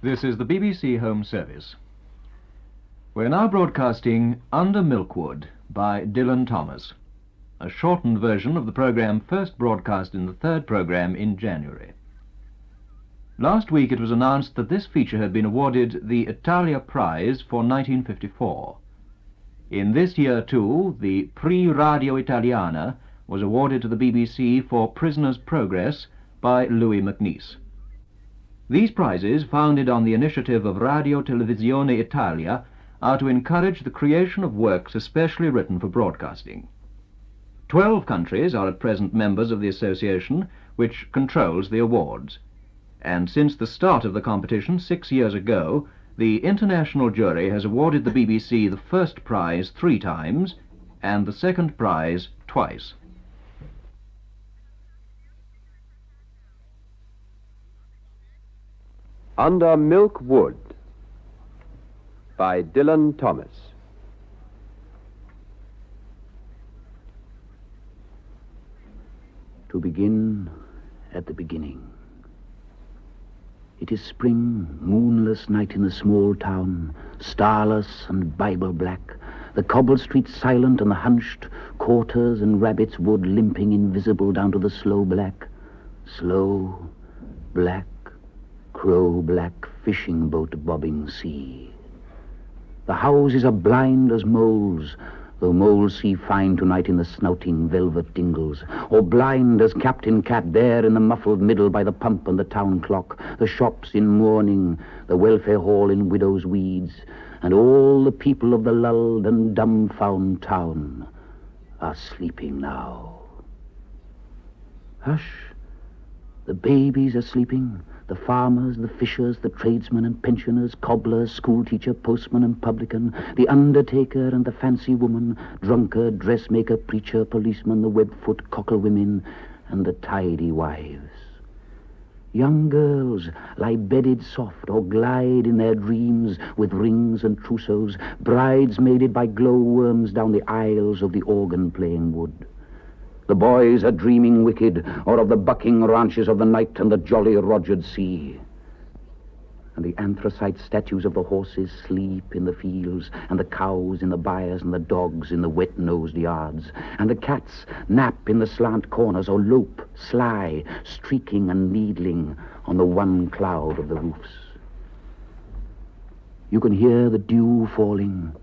This is the BBC Home Service. We're now broadcasting Under Milkwood by Dylan Thomas, a shortened version of the programme first broadcast in the third programme in January. Last week it was announced that this feature had been awarded the Italia Prize for 1954. In this year, too, the Prix Radio Italiana was awarded to the BBC for Prisoner's Progress by Louis MacNeice. These prizes, founded on the initiative of Radio Televisione Italia, are to encourage the creation of works especially written for broadcasting. 12 countries are at present members of the association, which controls the awards. And since the start of the competition 6 years ago, the international jury has awarded the BBC the first prize 3 times and the second prize twice. Under Milkwood by Dylan Thomas. To begin at the beginning. It is spring, moonless night in the small town, starless and Bible black, the cobbled streets silent and the hunched quarters and Rabbit's Wood limping invisible down to the slow black, crow-black fishing boat bobbing sea. The houses are blind as moles, though moles see fine tonight in the snouting velvet dingles, or blind as Captain Cat there in the muffled middle by the pump and the town clock, the shops in mourning, the welfare hall in widow's weeds, and all the people of the lulled and dumbfound town are sleeping now. Hush! The babies are sleeping, the farmers, the fishers, the tradesmen and pensioners, cobblers, schoolteacher, postman and publican, the undertaker and the fancy woman, drunkard, dressmaker, preacher, policeman, the webfoot cockle-women, and the tidy wives. Young girls lie bedded soft or glide in their dreams with rings and trousseaux, bridesmaided by glowworms down the aisles of the organ-playing wood. The boys are dreaming wicked, or of the bucking ranches of the night and the jolly Rogered sea. And the anthracite statues of the horses sleep in the fields, and the cows in the byres, and the dogs in the wet-nosed yards, and the cats nap in the slant corners, or lope, sly, streaking and needling on the one cloud of the roofs. You can hear the dew falling,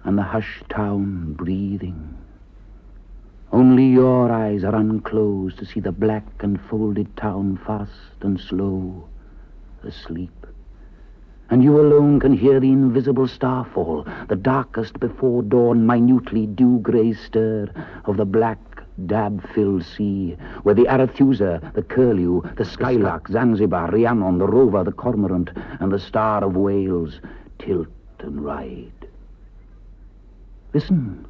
and the hushed town breathing. Only your eyes are unclosed to see the black and folded town fast and slow, asleep. And you alone can hear the invisible starfall, the darkest before dawn minutely dew-grey stir of the black dab-filled sea, where the Arethusa, the curlew, the skylark, Zanzibar, Rhiannon, the rover, the cormorant, and the star of Wales tilt and ride. Listen.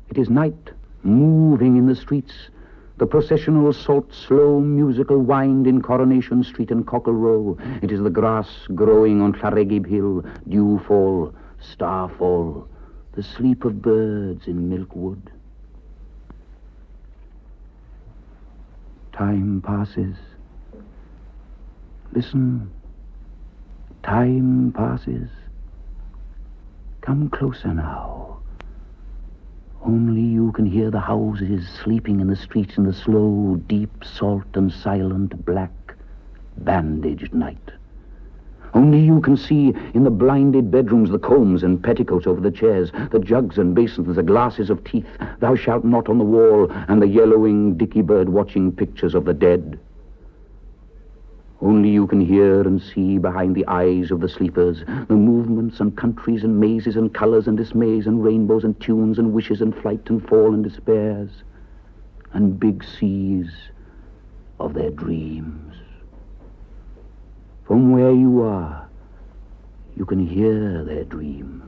It is night. Moving in the streets, the processional salt, slow musical wind in Coronation Street and Cockle Row. It is the grass growing on Llaregib Hill, dewfall, starfall, the sleep of birds in Milkwood. Time passes. Listen. Time passes. Come closer now. Only you can hear the houses sleeping in the streets in the slow, deep, salt and silent, black, bandaged night. Only you can see in the blinded bedrooms the combs and petticoats over the chairs, the jugs and basins, the glasses of teeth, thou shalt not on the wall, and the yellowing dicky bird watching pictures of the dead. Only you can hear and see behind the eyes of the sleepers the movements and countries and mazes and colors and dismays and rainbows and tunes and wishes and flight and fall and despairs and big seas of their dreams. From where you are, you can hear their dreams.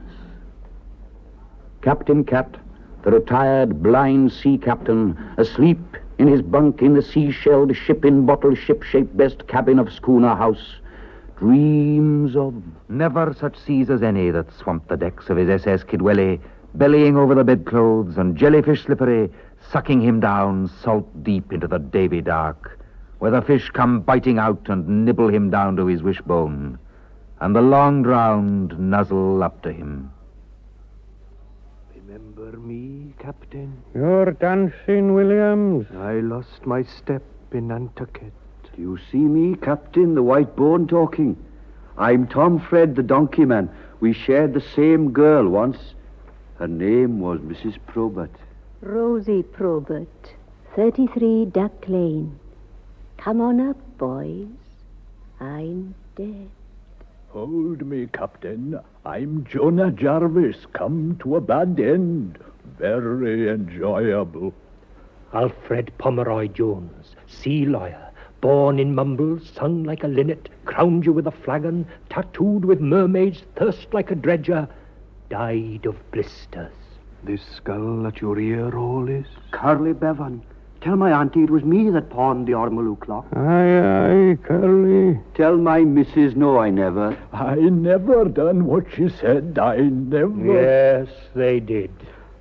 Captain Cat, the retired blind sea captain, asleep in his bunk in the sea-shelled, ship-in-bottle, ship-shaped best cabin of schooner house, dreams of never such seas as any that swamped the decks of his SS Kidwelly, bellying over the bedclothes, and jellyfish slippery, sucking him down salt deep into the Davy dark, where the fish come biting out and nibble him down to his wishbone, and the long-drowned nuzzle up to him. Remember me, Captain? You're dancing, Williams. I lost my step in Nantucket. Do you see me, Captain, the white bone talking? I'm Tom Fred, the donkey man. We shared the same girl once. Her name was Mrs. Probert. Rosie Probert, 33 Duck Lane. Come on up, boys. I'm dead. Hold me, Captain. I'm Jonah Jarvis, come to a bad end. Very enjoyable. Alfred Pomeroy Jones, sea lawyer, born in Mumbles, sung like a linnet, crowned you with a flagon, tattooed with mermaids, thirst like a dredger, died of blisters. This skull at your ear hole is? Curly Bevan. Tell my auntie it was me that pawned the Ormolu clock. Aye, Curly. Tell my missus no, I never. I never done what she said. I never... Yes, they did.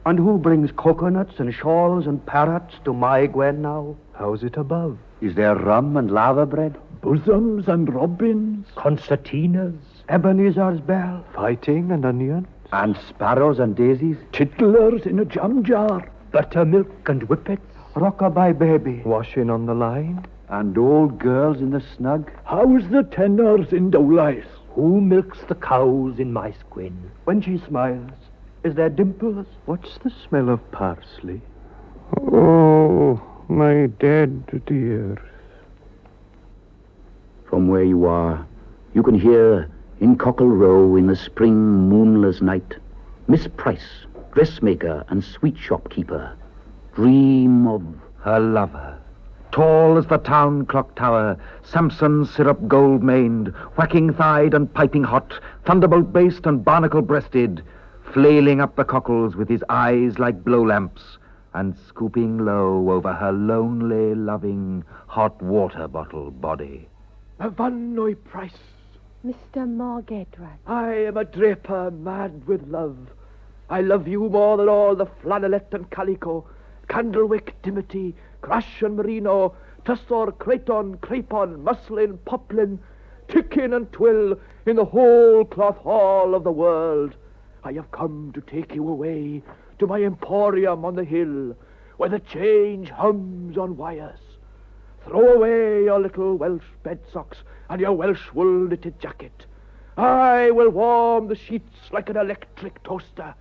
And who brings coconuts and shawls and parrots to my Gwen now? How's it above? Is there rum and lava bread? Bosoms and robins. Concertinas, Ebenezer's bell? fighting and onions, And sparrows and daisies? Tittlers in a jam jar. buttermilk and whippets, Rockabye baby? washing on the line. And old girls in the snug? How's the tenors in Dowlice? Who milks the cows in my squin? When she smiles, is there dimples? What's the smell of parsley? Oh, my dead dears. From where you are, you can hear in Cockle Row in the spring moonless night, Miss Price, dressmaker and sweet shopkeeper, dream of Her lover, tall as the town clock tower, Samson syrup gold-maned, whacking-thighed and piping hot, thunderbolt-based and barnacle-breasted, flailing up the cockles with his eyes like blow-lamps, and scooping low over her lonely, loving, hot water bottle body. Mavanoy Price, Mr. Morg Edward. I am a draper mad with love. I love you more than all the flannelette and calico, Candlewick, dimity, crash and merino, tussor, cretonne, crepon, muslin, poplin, tickin and twill in the whole cloth hall of the world. I have come to take you away to my emporium on the hill, where the change hums on wires. Throw away your little Welsh bed socks and your Welsh wool knitted jacket. I will warm the sheets like an electric toaster.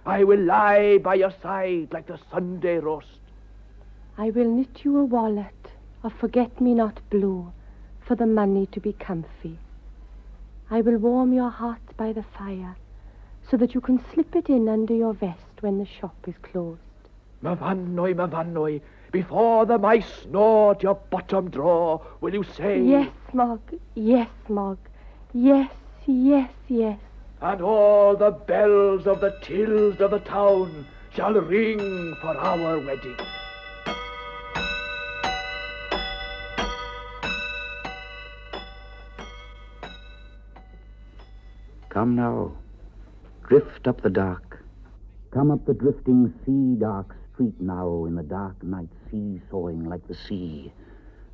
I will lie by your side like the Sunday roast. I will knit you a wallet of forget-me-not blue for the money to be comfy. I will warm your heart by the fire so that you can slip it in under your vest when the shop is closed. Mavanoy, before the mice gnaw at your bottom drawer, will you say... Yes, Mog. Yes, Mog. Yes, yes, yes. And all the bells of the tills of the town shall ring for our wedding. Come now, drift up the dark. Come up the drifting sea-dark street now in the dark night, seesawing like the sea.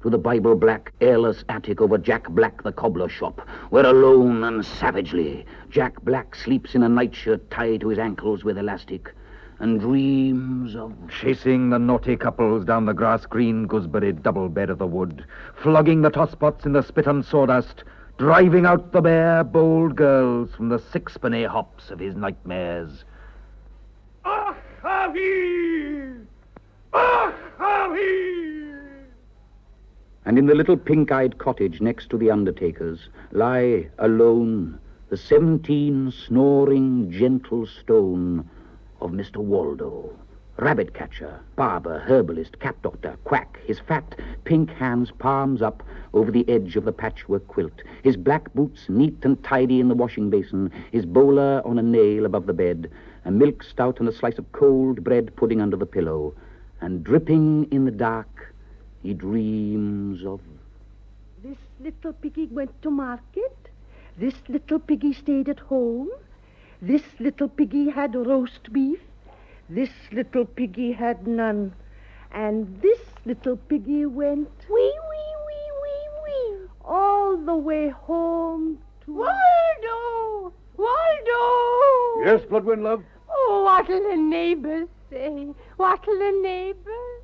To the Bible-black, airless attic over Jack Black, the cobbler shop, where alone and savagely Jack Black sleeps in a nightshirt tied to his ankles with elastic, and dreams of... Chasing the naughty couples down the grass-green gooseberry double bed of the wood, flogging the tosspots in the spit and sawdust, driving out the bare, bold girls from the sixpenny hops of his nightmares. Ah, Harry! Ah, Harry! And in the little pink-eyed cottage next to the undertaker's lie, alone, the 17 snoring, gentle stone of Mr. Waldo, rabbit catcher, barber, herbalist, cat doctor, quack, his fat, pink hands palms up over the edge of the patchwork quilt, his black boots neat and tidy in the washing basin, his bowler on a nail above the bed, a milk stout and a slice of cold bread pudding under the pillow, and dripping in the dark, he dreams of... This little piggy went to market. This little piggy stayed at home. This little piggy had roast beef. This little piggy had none. And this little piggy went... Wee, wee, wee. all the way home to... Waldo! Waldo! Yes, Bloodwind, love? Oh, what'll the neighbours say? What'll the neighbours?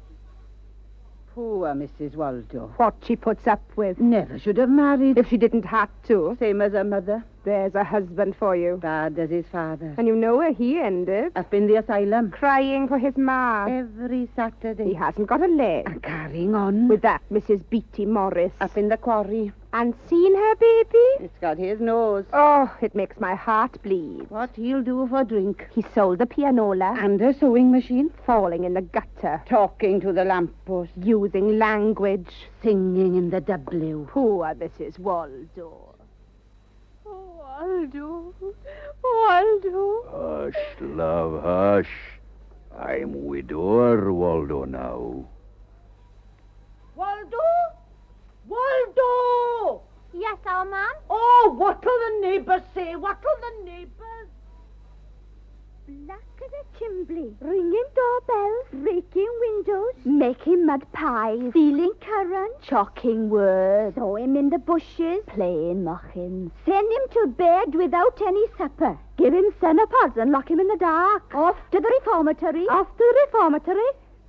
Poor Mrs. Waldo. What she puts up with. Never should have married. If she didn't have to. Same as her mother. There's a husband for you. Bad as his father. And you know where he ended? Up in the asylum. Crying for his ma. Every Saturday. He hasn't got a leg. And carrying on. With that Mrs. Beatty Morris. Up in the quarry. And seen her baby? It's got his nose. Oh, it makes my heart bleed. What he'll do for drink. He sold the pianola. And a sewing machine. Falling in the gutter. Talking to the lamppost. Using language. Singing in the doublew. Poor Mrs. Waldo. Oh, Waldo. Waldo. Hush, love, hush. I'm widower, Waldo, now. Waldo? Waldo! Yes, our man? Oh, what'll the neighbours say? What'll the neighbours? Black as a chimbley, ringing doorbells, breaking windows, making mud pies, stealing currants, chalking words, saw him in the bushes, playing muffins, send him to bed without any supper, give him cenopods and lock him in the dark, off to the reformatory,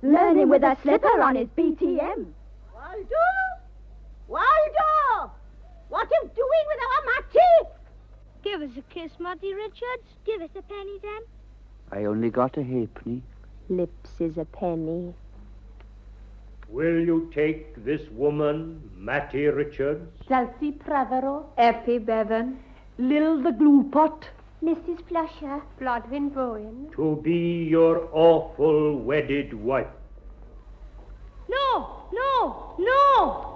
learning with a slipper on his BTM. Waldo? Waldo! What are you doing with our Matty? Give us a kiss, Matty Richards. Give us a penny, then. I only got a halfpenny. Lips is a penny. Will you take this woman, Matty Richards? Dulcie Prothero. Effie Bevan. Lil the glue pot. Mrs. Flusher. Blodvin Bowen. To be your awful wedded wife. No, no, no!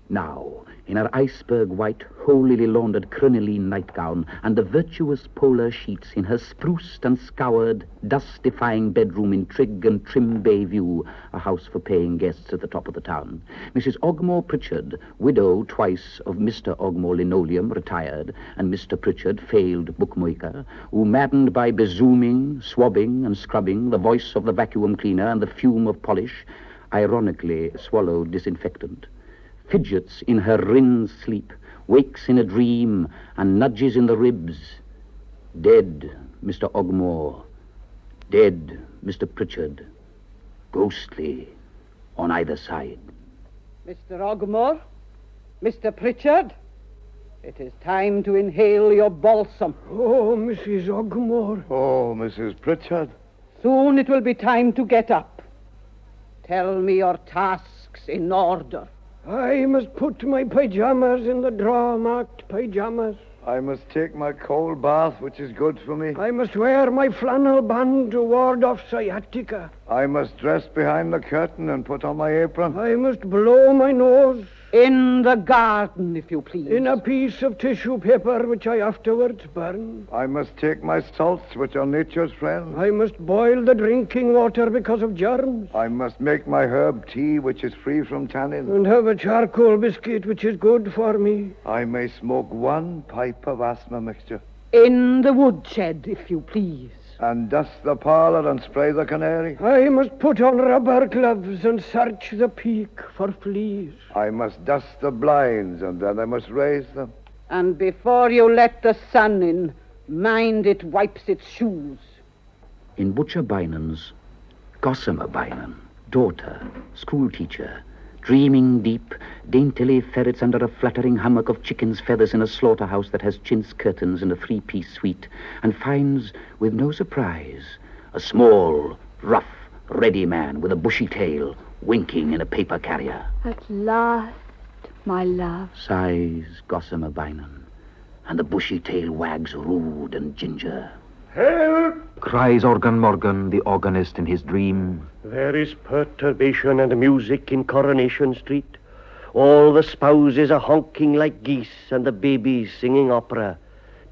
Now, in her iceberg-white, holily laundered crinoline nightgown and the virtuous polar sheets in her spruced and scoured, dust-defying bedroom in trig and trim bay view, a house for paying guests at the top of the town, Mrs. Ogmore Pritchard, widow twice of Mr. Ogmore Linoleum, retired, and Mr. Pritchard, failed bookmaker, who, maddened by bezooming, swabbing, and scrubbing, the voice of the vacuum cleaner and the fume of polish, ironically swallowed disinfectant, fidgets in her Rin's sleep, wakes in a dream, and nudges in the ribs. Dead, Mr. Ogmore. Dead, Mr. Pritchard. Ghostly on either side. Mr. Ogmore, Mr. Pritchard, it is time to inhale your balsam. Oh, Mrs. Ogmore. Oh, Mrs. Pritchard. Soon it will be time to get up. Tell me your tasks in order. I must put my pyjamas in the drawer marked pyjamas. I must take my cold bath, which is good for me. I must wear my flannel band to ward off sciatica. I must dress behind the curtain and put on my apron. I must blow my nose. In the garden, if you please. In a piece of tissue paper which I afterwards burn. I must take my salts, which are nature's friends. I must boil the drinking water because of germs. I must make my herb tea, which is free from tannin. And have a charcoal biscuit which is good for me. I may smoke one pipe of asthma mixture. In the woodshed, if you please. And dust the parlour and spray the canary. I must put on rubber gloves and search the peak for fleas. I must dust the blinds and then I must raise them. And before you let the sun in, mind it wipes its shoes. In Butcher Bynan's, Gossamer Bynan, daughter, schoolteacher, dreaming deep, daintily ferrets under a fluttering hummock of chicken's feathers in a slaughterhouse that has chintz curtains and a three-piece suite, and finds, with no surprise, a small, rough, ready man with a bushy tail winking in a paper carrier. At last, my love. Sighs Gossamer Bynan, and the bushy tail wags rude and ginger. Help! Cries Organ Morgan, the organist, in his dream. There is perturbation and music in Coronation Street. All the spouses are honking like geese and the babies singing opera.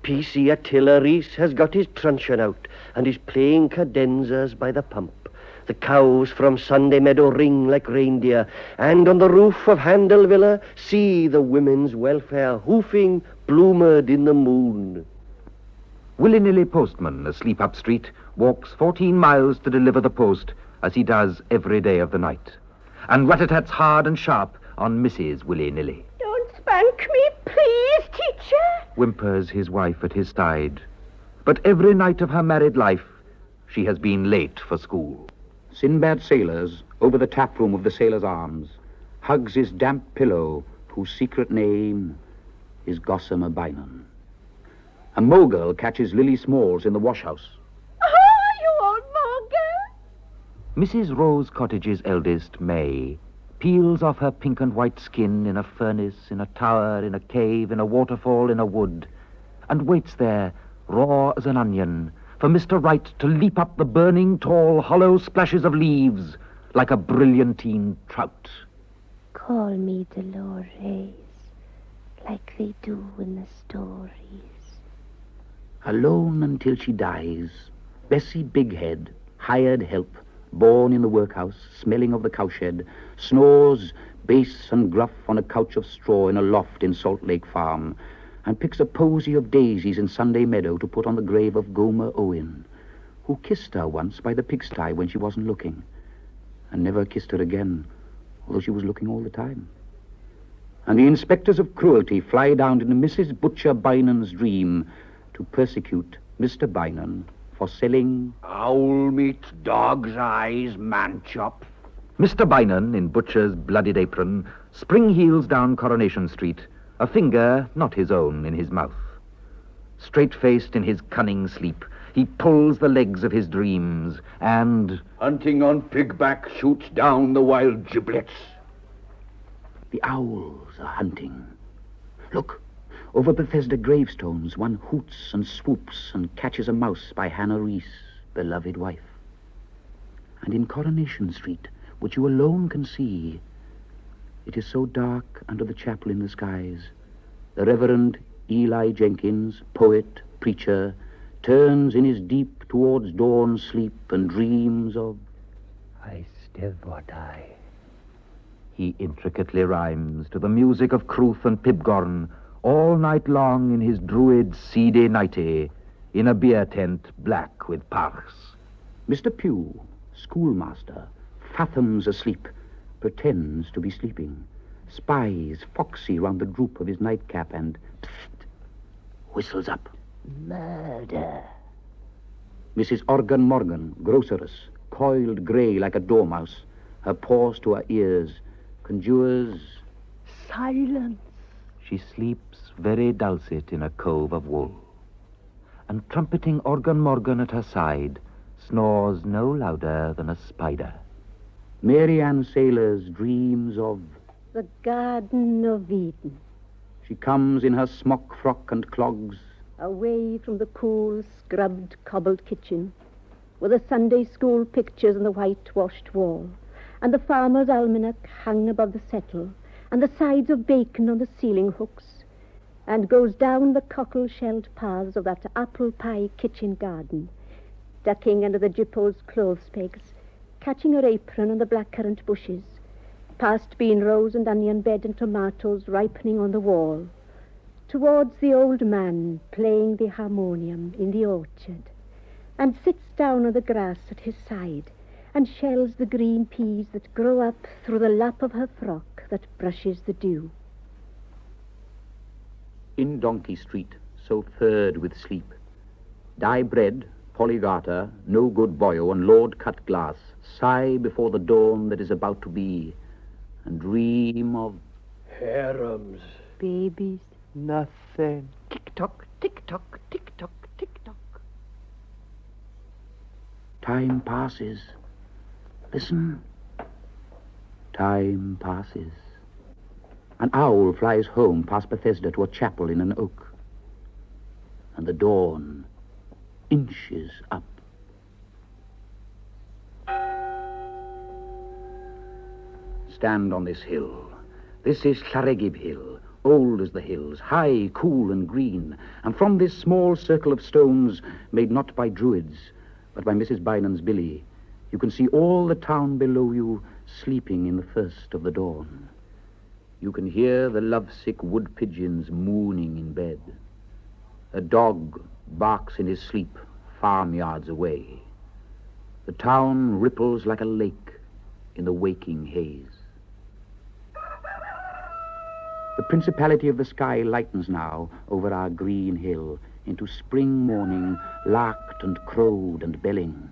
P.C. Attila Reese has got his truncheon out and is playing cadenzas by the pump. The cows from Sunday Meadow ring like reindeer, and on the roof of Handel Villa see the women's welfare hoofing bloomered in the moon. Willy-nilly postman, asleep up street, walks 14 miles to deliver the post, as he does every day of the night. And rat-a-tats hard and sharp on Mrs. Willy-nilly. Don't spank me, please, teacher. Whimpers his wife at his side. But every night of her married life, she has been late for school. Sinbad Sailors, over the taproom of the Sailor's Arms, hugs his damp pillow, whose secret name is Gossamer Bynum. A Mogul catches Lily Smalls in the washhouse. Oh, you old Mogul. Mrs. Rose Cottage's eldest, May, peels off her pink and white skin in a furnace, in a tower, in a cave, in a waterfall, in a wood, and waits there, raw as an onion, for Mr. Wright to leap up the burning, tall, hollow splashes of leaves like a brilliantine trout. Call me Dolores, like they do in the stories. Alone until she dies, Bessie Bighead, hired help, born in the workhouse, smelling of the cowshed, snores, bass and gruff, on a couch of straw in a loft in Salt Lake Farm, and picks a posy of daisies in Sunday Meadow to put on the grave of Gomer Owen, who kissed her once by the pigsty when she wasn't looking, and never kissed her again, although she was looking all the time. And the inspectors of cruelty fly down into Mrs. Butcher Bynum's dream to persecute Mr. Bynum for selling owl meat, dog's eyes, man chop. Mr. Bynum, in Butcher's bloodied apron, spring heels down Coronation Street, a finger, not his own, in his mouth. Straight-faced in his cunning sleep, he pulls the legs of his dreams, and hunting on pigback shoots down the wild giblets. the owls are hunting. Look, over Bethesda gravestones, one hoots and swoops and catches a mouse by Hannah Reese, beloved wife. And in Coronation Street, which you alone can see, it is so dark under the chapel in the skies, the Reverend Eli Jenkins, poet, preacher, turns in his deep towards dawn sleep and dreams of I still would die. He intricately rhymes to the music of Cruth and Pibgorn all night long in his druid seedy nighty, in a beer tent black with parks. Mr. Pugh, schoolmaster, fathoms asleep, pretends to be sleeping, spies foxy round the droop of his nightcap and psst, whistles up. Murder. Mrs. Organ Morgan, groceress, coiled grey like a dormouse, her paws to her ears, conjures Silence. She sleeps very dulcet in a cove of wool, and trumpeting Organ Morgan at her side, snores no louder than a spider. Mary Ann Sailors dreams of The Garden of Eden, she comes in her smock frock and clogs, away from the cool, scrubbed, cobbled kitchen, with the Sunday school pictures on the whitewashed wall, and the farmer's almanac hung above the settle, and the sides of bacon on the ceiling hooks, and goes down the cockle-shelled paths of that apple pie kitchen garden, ducking under the gypo's clothes pegs, catching her apron on the blackcurrant bushes, past bean rows and onion bed and tomatoes ripening on the wall, towards the old man playing the harmonium in the orchard, and sits down on the grass at his side and shells the green peas that grow up through the lap of her frock that brushes the dew. in Donkey Street, so furred with sleep. Die bread, Polly Garter, no good boyo, and Lord Cut Glass sigh before the dawn that is about to be, and dream of harems, Babies. Nothing. Tick-tock, tick-tock, tick-tock, tick-tock. time passes. Listen. Time passes. An owl flies home past Bethesda to a chapel in an oak. And the dawn inches up. Stand on this hill. This is Llaregib Hill, old as the hills, high, cool, and green. And from this small circle of stones, made not by druids, but by Mrs. Bynum's Billy, you can see all the town below you sleeping in the first of the dawn. You can hear the lovesick wood pigeons mooning in bed. A dog barks in his sleep farmyards away. The town ripples like a lake in the waking haze. The principality of the sky lightens now over our green hill into spring morning, larked and crowed and belling.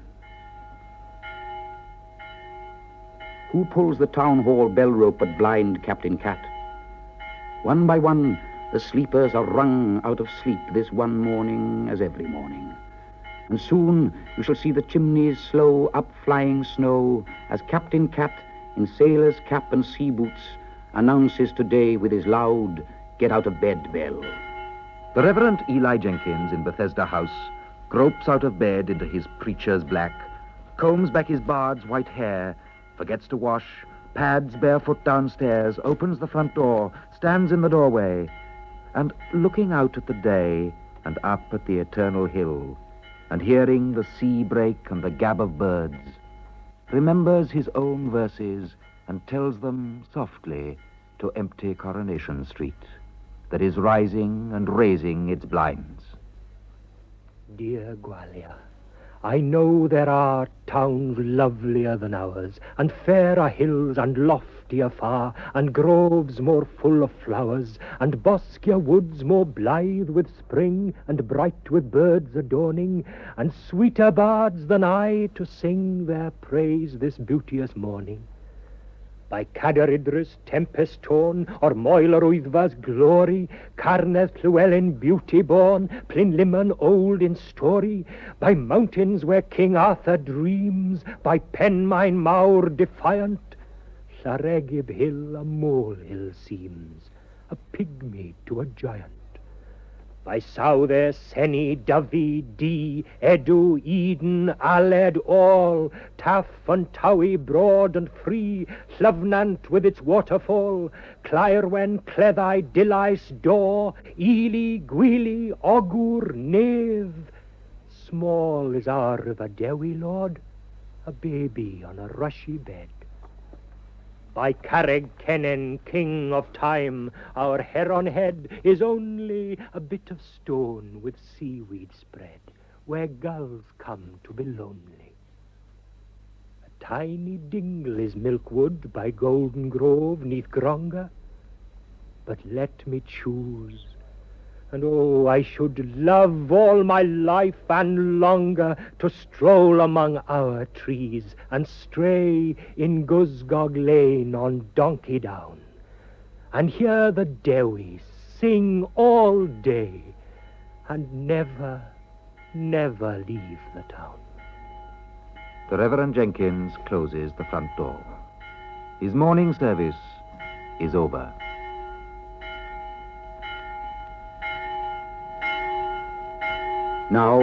Who pulls the town hall bell rope but blind Captain Cat? One by one, the sleepers are wrung out of sleep this one morning as every morning. And soon you shall see the chimneys slow up flying snow as Captain Cat, in sailor's cap and sea boots, announces today with his loud get-out-of-bed bell. The Reverend Eli Jenkins in Bethesda House gropes out of bed into his preacher's black, combs back his bard's white hair, forgets to wash, pads barefoot downstairs, opens the front door, stands in the doorway, and looking out at the day and up at the eternal hill, and hearing the sea break and the gab of birds, remembers his own verses and tells them softly to empty Coronation Street that is rising and raising its blinds. Dear Gwalia, I know there are towns lovelier than ours, and fairer hills and loftier far, and groves more full of flowers, and boskier woods more blithe with spring, and bright with birds adorning, and sweeter bards than I to sing their praise this beauteous morning. By Cadair Idris tempest torn, or Moel Oiddfa's glory, Carneth Llewellyn beauty born, Plinlimmon old in story, by mountains where King Arthur dreams, by Penmaen Mawr defiant, Llaregib hill a molehill seems, a pygmy to a giant. By Souther, Senny, Dyfi, Dee, Edu, Eden, Aled, all, Taff and Towie, broad and free, Llyfnant with its waterfall, Clairwen, Cleddau, Dillais, Dor, Ely, Gwili, Ogwr, Neve. Small is our river Dewi, Lord, a baby on a rushy bed. By Carreg Kennan, king of time, our Heron head is only a bit of stone with seaweed spread, where gulls come to be lonely. A tiny dingle is Milkwood by Golden Grove neath Gronga, but let me choose, and oh, I should love all my life and longer to stroll among our trees and stray in Gusgog Lane on Donkey Down, and hear the Dewi sing all day and never, never leave the town. The Reverend Jenkins closes the front door. His morning service is over. Now,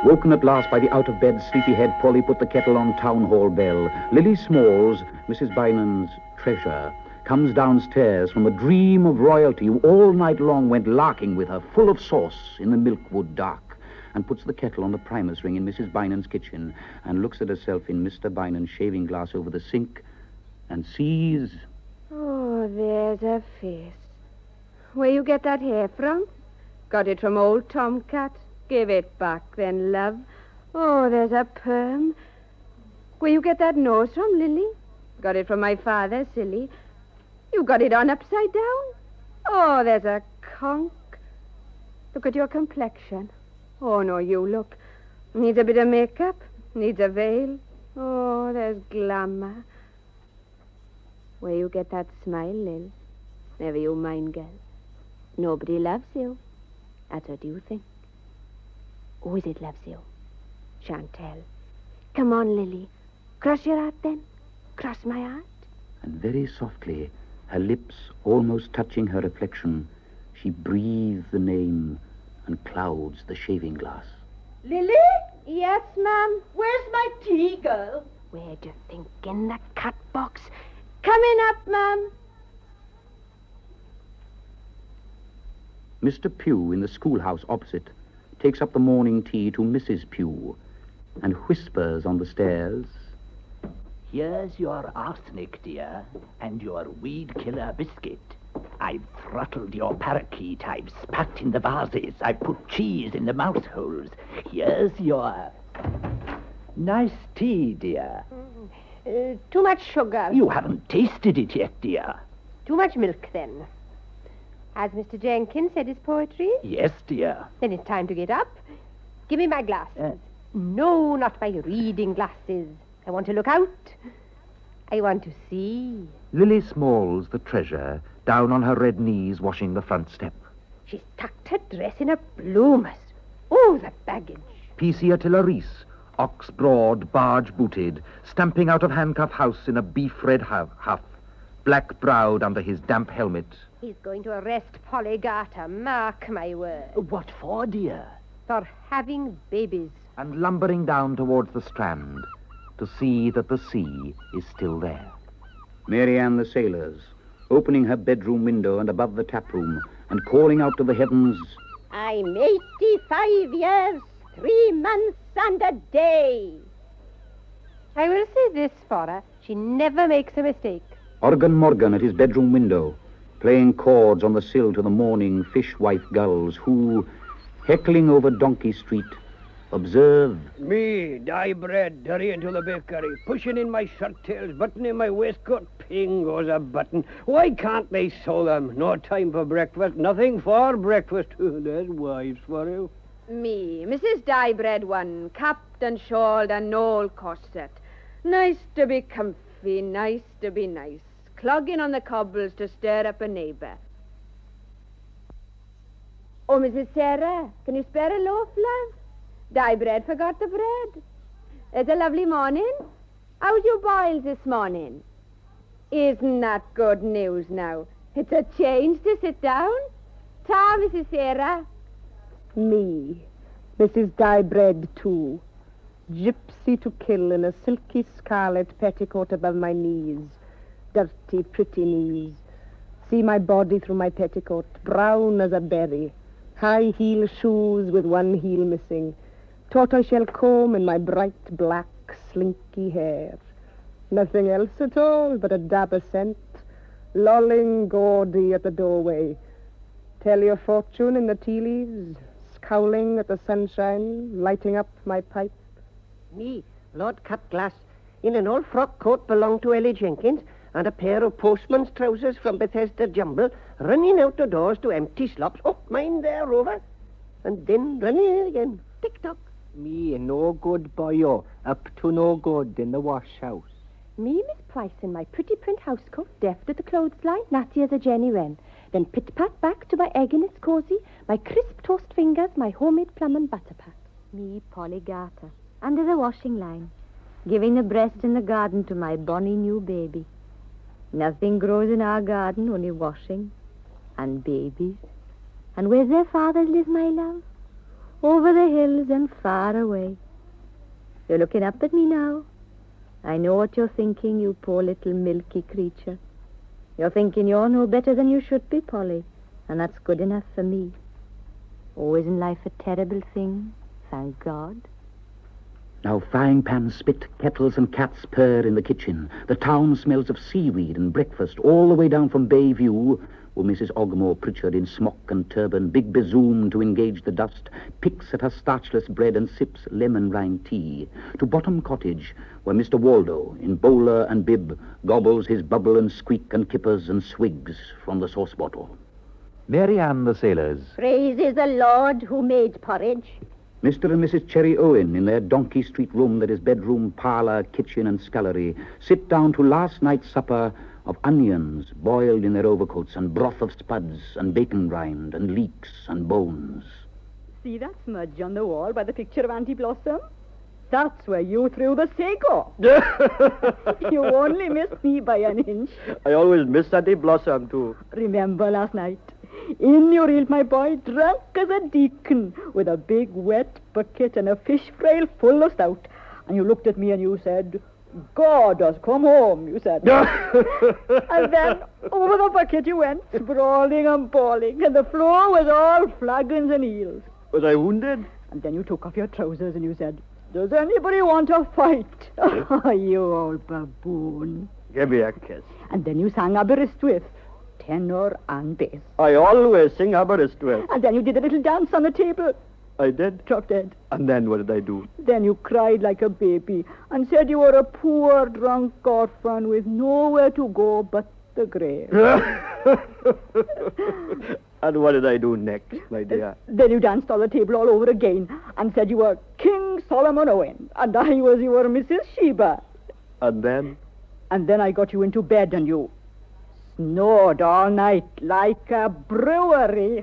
woken at last by the out-of-bed sleepy-head, Polly put the kettle on town hall bell. Lily Smalls, Mrs. Bynum's treasure, comes downstairs from a dream of royalty who all night long went larking with her, full of sauce, in the Milkwood dark, and puts the kettle on the primus ring in Mrs. Bynum's kitchen, and looks at herself in Mr. Bynum's shaving glass over the sink, and sees... Oh, there's a face. Where you get that hair from? Got it from old Tomcat? Give it back, then, love. Oh, there's a perm. Where you get that nose from, Lily? Got it from my father, silly. You got it on upside down. Oh, there's a conk. Look at your complexion. Oh, no, you look. Needs a bit of makeup. Needs a veil. Oh, there's glamour. Where you get that smile, Lil? Never you mind, girl. Nobody loves you. That's what you think. Who is it loves you? Chantel. Come on, Lily. Cross your heart, then. Cross my heart. And very softly, her lips almost touching her reflection, she breathes the name and clouds the shaving glass. Lily? Yes, ma'am. Where's my tea, girl? Where do you think? In the cat box. Coming up, ma'am. Mr. Pugh, in the schoolhouse opposite, takes up the morning tea to Mrs. Pugh and whispers on the stairs. Here's your arsenic, dear, and your weed-killer biscuit. I've throttled your parakeet, I've spat in the vases, I've put cheese in the mouse holes. Here's your... nice tea, dear. Too much sugar. You haven't tasted it yet, dear. Too much milk, then. Has Mr. Jenkins said his poetry? Yes, dear. Then it's time to get up. Give me my glasses. No, not my reading glasses. I want to look out. I want to see. Lily Smalls, the treasure, down on her red knees washing the front step. She's tucked her dress in her bloomers. Oh, the baggage. P.C. Attila Reese, ox broad, barge booted, stamping out of Handcuff House in a beef red huff, black-browed under his damp helmet. He's going to arrest Polly Garter, mark my word. What for, dear? For having babies. And lumbering down towards the Strand to see that the sea is still there. Mary Ann the Sailors, opening her bedroom window and above the tap room, and calling out to the heavens, I'm 85 years, 3 months and a day. I will say this for her. She never makes a mistake. Organ Morgan at his bedroom window, playing chords on the sill to the morning fish-wife gulls who, heckling over Donkey Street, observe. Me, dye bread, hurrying to the bakery, pushing in my shirt tails, buttoning my waistcoat, ping goes a button. Why can't they sew them? No time for breakfast, nothing for breakfast. There's wives for you. Me, Mrs. Dyebread one, capped and shawled and no corset. Nice to be comfy, nice to be nice. Clogging on the cobbles to stir up a neighbour. Oh, Mrs. Sarah, can you spare a loaf, love? Dyebread forgot the bread. It's a lovely morning. How's your boils this morning? Isn't that good news now? It's a change to sit down. Ta, Mrs. Sarah. Me, Mrs. Dyebread too. Gypsy to kill in a silky scarlet petticoat above my knees. Dirty, pretty knees. See my body through my petticoat, brown as a berry. High heel shoes with one heel missing. Tortoiseshell comb in my bright black slinky hair. Nothing else at all but a dab of scent. Lolling gaudy at the doorway. Tell your fortune in the tea leaves. Scowling at the sunshine, lighting up my pipe. Me, Lord Cutglass, in an old frock coat belonged to Ellie Jenkins, and a pair of postman's trousers from Bethesda Jumble, running out the doors to empty slops. Oh, mind there, Rover. And then running in again. Tick-tock. Me, a no good boyo, up to no good in the wash house. Me, Miss Price, in my pretty print housecoat, deft at the clothesline, natty as a Jenny Wren. Then pit-pat back to my egg in its cosy, my crisp toast fingers, my homemade plum and butter pat. Me, Polly Garter, under the washing line, giving the breast in the garden to my bonny new baby. Nothing grows in our garden, only washing and babies. And where's their fathers live, my love? Over the hills and far away. You're looking up at me now. I know what you're thinking, you poor little milky creature. You're thinking you're no better than you should be, Polly, and that's good enough for me. Oh, isn't life a terrible thing? Thank God. Now frying pans spit, kettles and cats purr in the kitchen. The town smells of seaweed and breakfast. All the way down from Bayview, where Mrs. Ogmore Pritchard in smock and turban, big bezoom to engage the dust, picks at her starchless bread and sips lemon rind tea. To Bottom Cottage, where Mr. Waldo, in bowler and bib, gobbles his bubble and squeak and kippers and swigs from the sauce bottle. Mary Ann the Sailors. Praises the Lord who made porridge. Mr. and Mrs. Cherry Owen, in their Donkey Street room that is bedroom, parlour, kitchen and scullery, sit down to last night's supper of onions boiled in their overcoats and broth of spuds and bacon rind and leeks and bones. See that smudge on the wall by the picture of Auntie Blossom? That's where you threw the sago. You only missed me by an inch. I always miss Auntie Blossom, too. Remember last night? In you reeled my boy, drunk as a deacon, with a big wet bucket and a fish frail full of stout. And you looked at me and you said, God has come home, you said. And then over the bucket you went, sprawling and bawling, and the floor was all flagons and eels. Was I wounded? And then you took off your trousers and you said, does anybody want a fight? Oh, you old baboon. Give me a kiss. And then you sang Aberystwyth, tenor and bass. I always sing Aberystwyth. And then you did a little dance on the table. I did? Drop dead. And then what did I do? Then you cried like a baby and said you were a poor drunk orphan with nowhere to go but the grave. And what did I do next, my dear? Then you danced on the table all over again and said you were King Solomon Owen and I was your Mrs. Sheba. And then? And then I got you into bed and you snored all night like a brewery.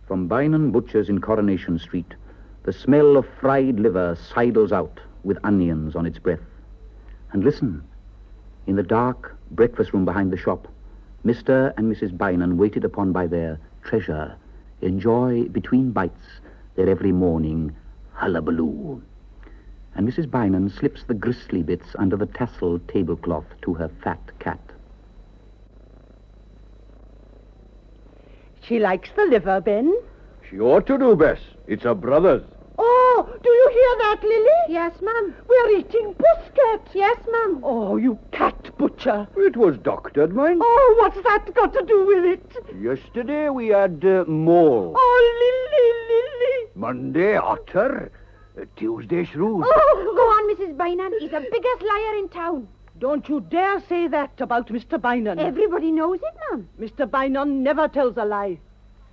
From Bynon Butcher's in Coronation Street, the smell of fried liver sidles out with onions on its breath. And listen, in the dark breakfast room behind the shop, Mr. and Mrs. Bynon, waited upon by their treasure, enjoy between bites their every morning hullabaloo. And Mrs. Bynon slips the gristly bits under the tasseled tablecloth to her fat cat. She likes the liver, Ben. She ought to do, Bess. It's her brother's. Oh, do you hear that, Lily? Yes, Mum. We're eating biscuit. Yes, Mum. Oh, you cat butcher. It was doctored, mind. Oh, what's that got to do with it? Yesterday we had mole. Oh, Lily. Monday, otter. Tuesday, shrews. Oh, go on, Mrs. Bynon. He's the biggest liar in town. Don't you dare say that about Mr. Bynon. Everybody knows it, Mum. Mr. Bynon never tells a lie.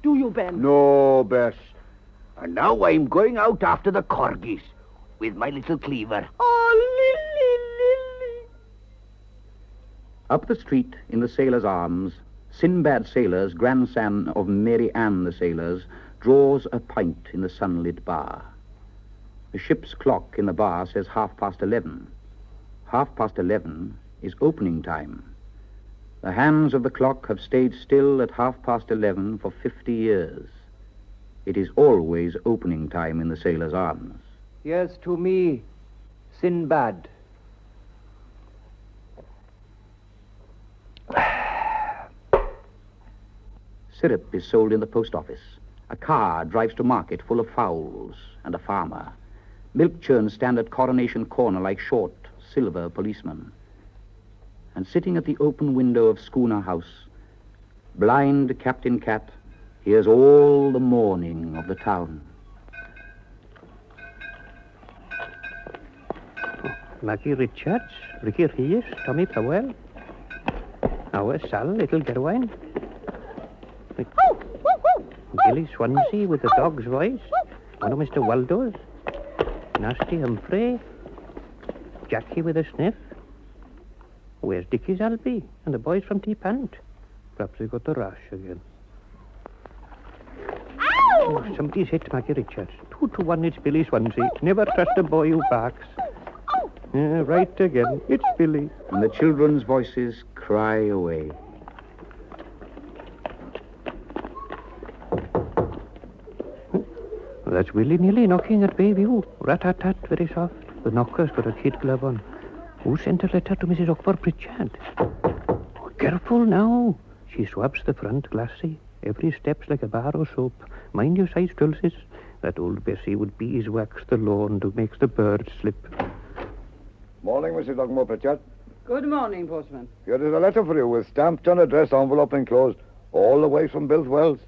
Do you, Ben? No, Bess. And now I'm going out after the corgis with my little cleaver. Oh, Lily. Up the street, in the Sailor's Arms, Sinbad Sailors, grandson of Mary Ann the Sailors, draws a pint in the sunlit bar. The ship's clock in the bar says 11:30. 11:30 is opening time. The hands of the clock have stayed still at 11:30 for 50 years. It is always opening time in the Sailor's Arms. Here's to me, Sinbad. Syrup is sold in the post office. A car drives to market full of fowls and a farmer. Milk churns stand at Coronation Corner like short, silver policemen. And sitting at the open window of Schooner House, blind Captain Cat hears all the mourning of the town. Maggie Richards, Ricky Reyes, Tommy Powell. Our Sal, Little Gerwine. Billy Swansea with the dog's voice. One of Mr. Waldo's. Nasty Humphrey. Jackie with a sniff. Where's Dicky's Albie and the boys from T-Pant? Perhaps they got the rash again. Oh, somebody's hit Maggie Richards. 2-1, it's Billy Swansea. Never trust a boy who barks. Right again, it's Billy. And the children's voices cry away. That's willy-nilly knocking at baby. Ooh, rat-tat-tat, very soft. The knocker's got a kid glove on. Who sent a letter to Mrs. Ockford Pritchard? Oh, careful now. She swabs the front glassy. Every step's like a bar of soap. Mind your size, Dulcis. That old Bessie would beeswax the lawn to make the birds slip. Morning, Mrs. Ogmore Pritchard. Good morning, postman. Here is a letter for you with stamped on address, envelope enclosed, all the way from Bilth Wells.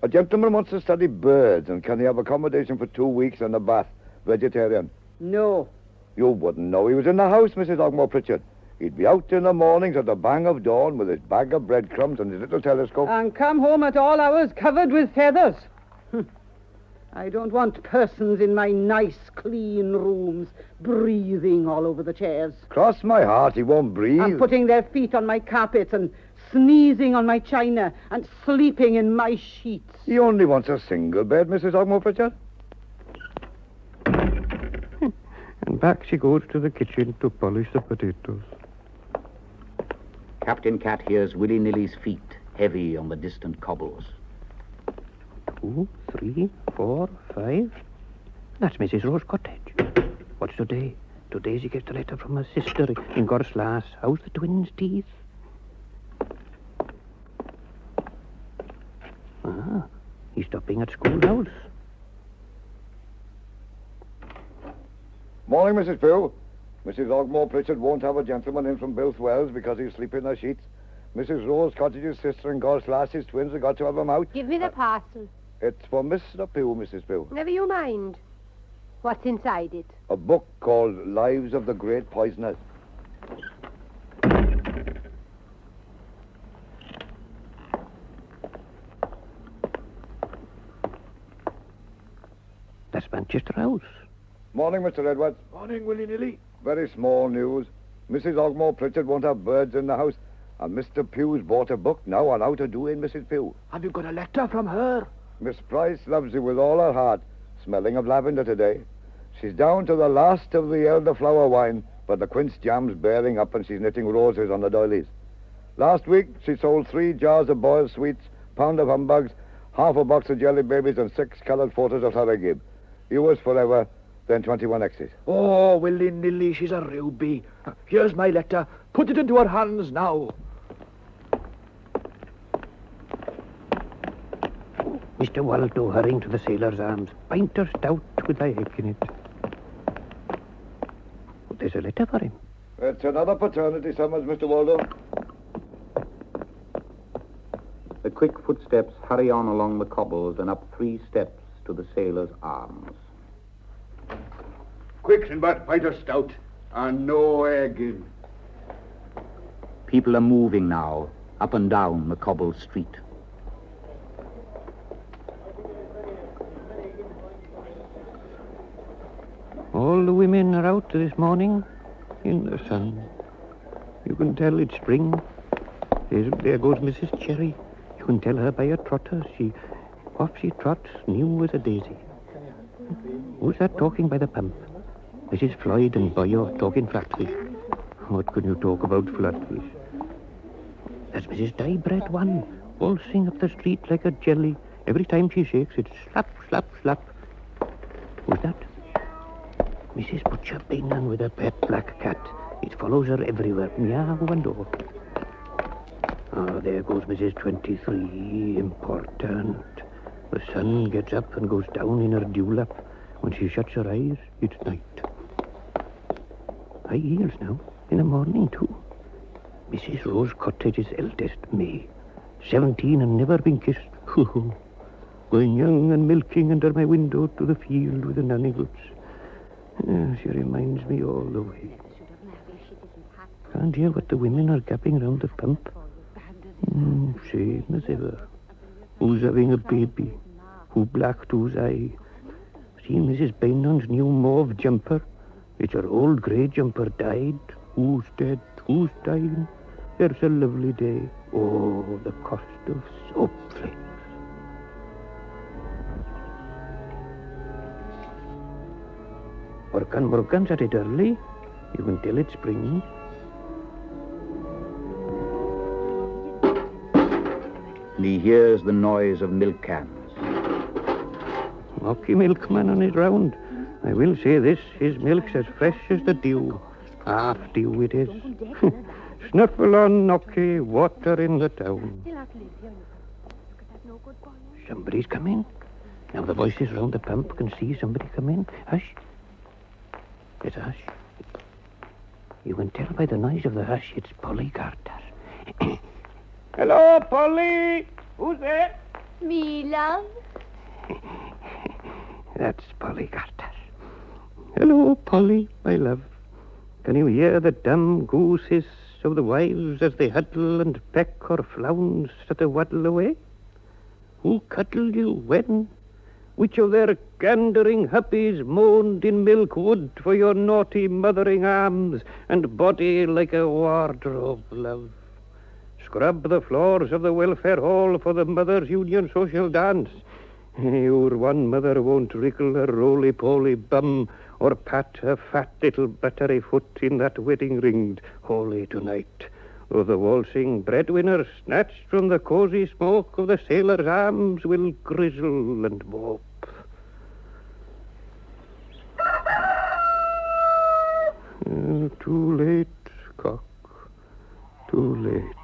A gentleman wants to study birds, and can he have accommodation for 2 weeks and a bath? Vegetarian. No. You wouldn't know he was in the house, Mrs. Ogmore Pritchard. He'd be out in the mornings at the bang of dawn with his bag of breadcrumbs and his little telescope. And come home at all hours covered with feathers. I don't want persons in my nice, clean rooms breathing all over the chairs. Cross my heart, he won't breathe. And putting their feet on my carpets and sneezing on my china and sleeping in my sheets. He only wants a single bed, Mrs. Ogmore Pritchard. And back she goes to the kitchen to polish the potatoes. Captain Cat hears willy-nilly's feet heavy on the distant cobbles. 2, 3, 4, 5. That's Mrs. Rose Cottage. What's today? Today she gets a letter from her sister in Gorslas. How's the twins' teeth? Ah, he's stopping at schoolhouse. Morning, Mrs. Pugh. Mrs. Ogmore Pritchard won't have a gentleman in from Bilth Wells because he's sleeping in her sheets. Mrs. Rose Cottage's sister and Gorslas's twins have got to have him out. Give me the parcel. It's for Mr. Pugh, Mrs. Pugh. Never you mind. What's inside it? A book called Lives of the Great Poisoners. That's Manchester House. Morning, Mr. Edwards. Morning, willy-nilly. Very small news. Mrs. Ogmore Pritchard won't have birds in the house, and Mr. Pugh's bought a book now on how to do in Mrs. Pugh. Have you got a letter from her? Miss Price loves you with all her heart, smelling of lavender today. She's down to the last of the elderflower wine, but the quince jam's bearing up and she's knitting roses on the doilies. Last week, she sold 3 jars of boiled sweets, pound of humbugs, half a box of jelly babies, and 6 coloured photos of Sarah Gibb. Yours forever, then 21 X's. Oh, willy-nilly, she's a ruby. Here's my letter. Put it into her hands now. Mr. Waldo hurrying to the Sailor's Arms. Pint of stout with my egg in it. Oh, there's a letter for him. It's another paternity summons, Mr. Waldo. The quick footsteps hurry on along the cobbles and up 3 steps to the Sailor's Arms. Quick, Sinbad, pint of stout, and no egg in. People are moving now, up and down the cobbled street. All the women are out this morning in the sun. You can tell it's spring. There goes Mrs. Cherry. You can tell her by her trotter. Off she trots, new as a daisy. Who's that talking by the pump? Mrs. Floyd and Boyo talking flatfish. What can you talk about flatfish? That's Mrs. Diebread one, waltzing up the street like a jelly. Every time she shakes, it's slap, slap, slap. Who's that? Mrs. Butcher Bainan with her pet black cat. It follows her everywhere, meow and all. Ah, there goes Mrs. 23, important. The sun gets up and goes down in her dewlap. When she shuts her eyes, it's night. High heels now, in the morning too. Mrs. Rose Cottage's eldest, May. 17 and never been kissed. Going young and milking under my window to the field with the nanny goods. She reminds me all the way. Can't hear what the women are gapping round the pump. Same as ever. Who's having a baby? Who blacked whose eye? Seen Mrs. Bainon's new mauve jumper? It's her old grey jumper died. Who's dead? Who's dying? There's a lovely day. Oh, the cost of soap flakes. Morgan's at it early. You can tell it's spring. And he hears the noise of milk cans. Mocky milkman on his round. I will say this, his milk's as fresh as the dew. Half dew it is. Snuffle on Nocky, water in the town. Somebody's come in. Now the voices round the pump can see somebody come in. Hush. It's a hush. You can tell by the noise of the hush it's Polly Carter. Hello, Polly. Who's there? Me, love. That's Polly Carter. Hello, Polly, my love. Can you hear the dumb goose hiss of the wives as they huddle and peck or flounce at the waddle away? Who cuddled you when? Which of their gandering huppies moaned in Milkwood for your naughty mothering arms and body like a wardrobe, love? Scrub the floors of the welfare hall for the Mothers' Union social dance. Your one mother won't wriggle her roly-poly bum or pat her fat little buttery foot in that wedding ring holy tonight. Though the waltzing breadwinner snatched from the cosy smoke of the Sailor's Arms will grizzle and mope. Too late, cock. Too late.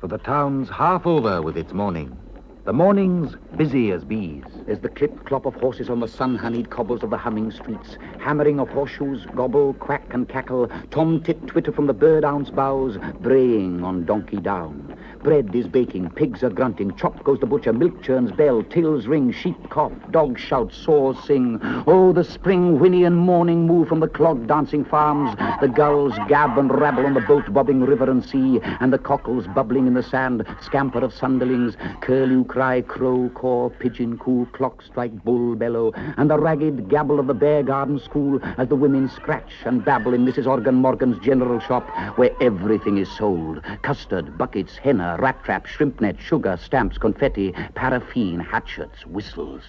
For the town's half over with its morning. The morning's busy as bees. There's the clip-clop of horses on the sun-honeyed cobbles of the humming streets, hammering of horseshoes, gobble, quack and cackle, tom-tit twitter from the bird-ounce boughs, braying on Donkey Down. Bread is baking, pigs are grunting, chop goes the butcher, milk churns bell, tills ring, sheep cough, dogs shout, saws sing. Oh, the spring whinny and morning move from the clog dancing farms. The gulls gab and rabble on the boat bobbing river and sea, and the cockles bubbling in the sand, scamper of sunderlings, curlew cry, crow caw, pigeon coo, clock strike, bull bellow, and the ragged gabble of the Bear Garden School as the women scratch and babble in Mrs. Organ Morgan's general shop, where everything is sold. Custard, buckets, henna, rat trap, shrimp net, sugar, stamps, confetti, paraffin, hatchets, whistles.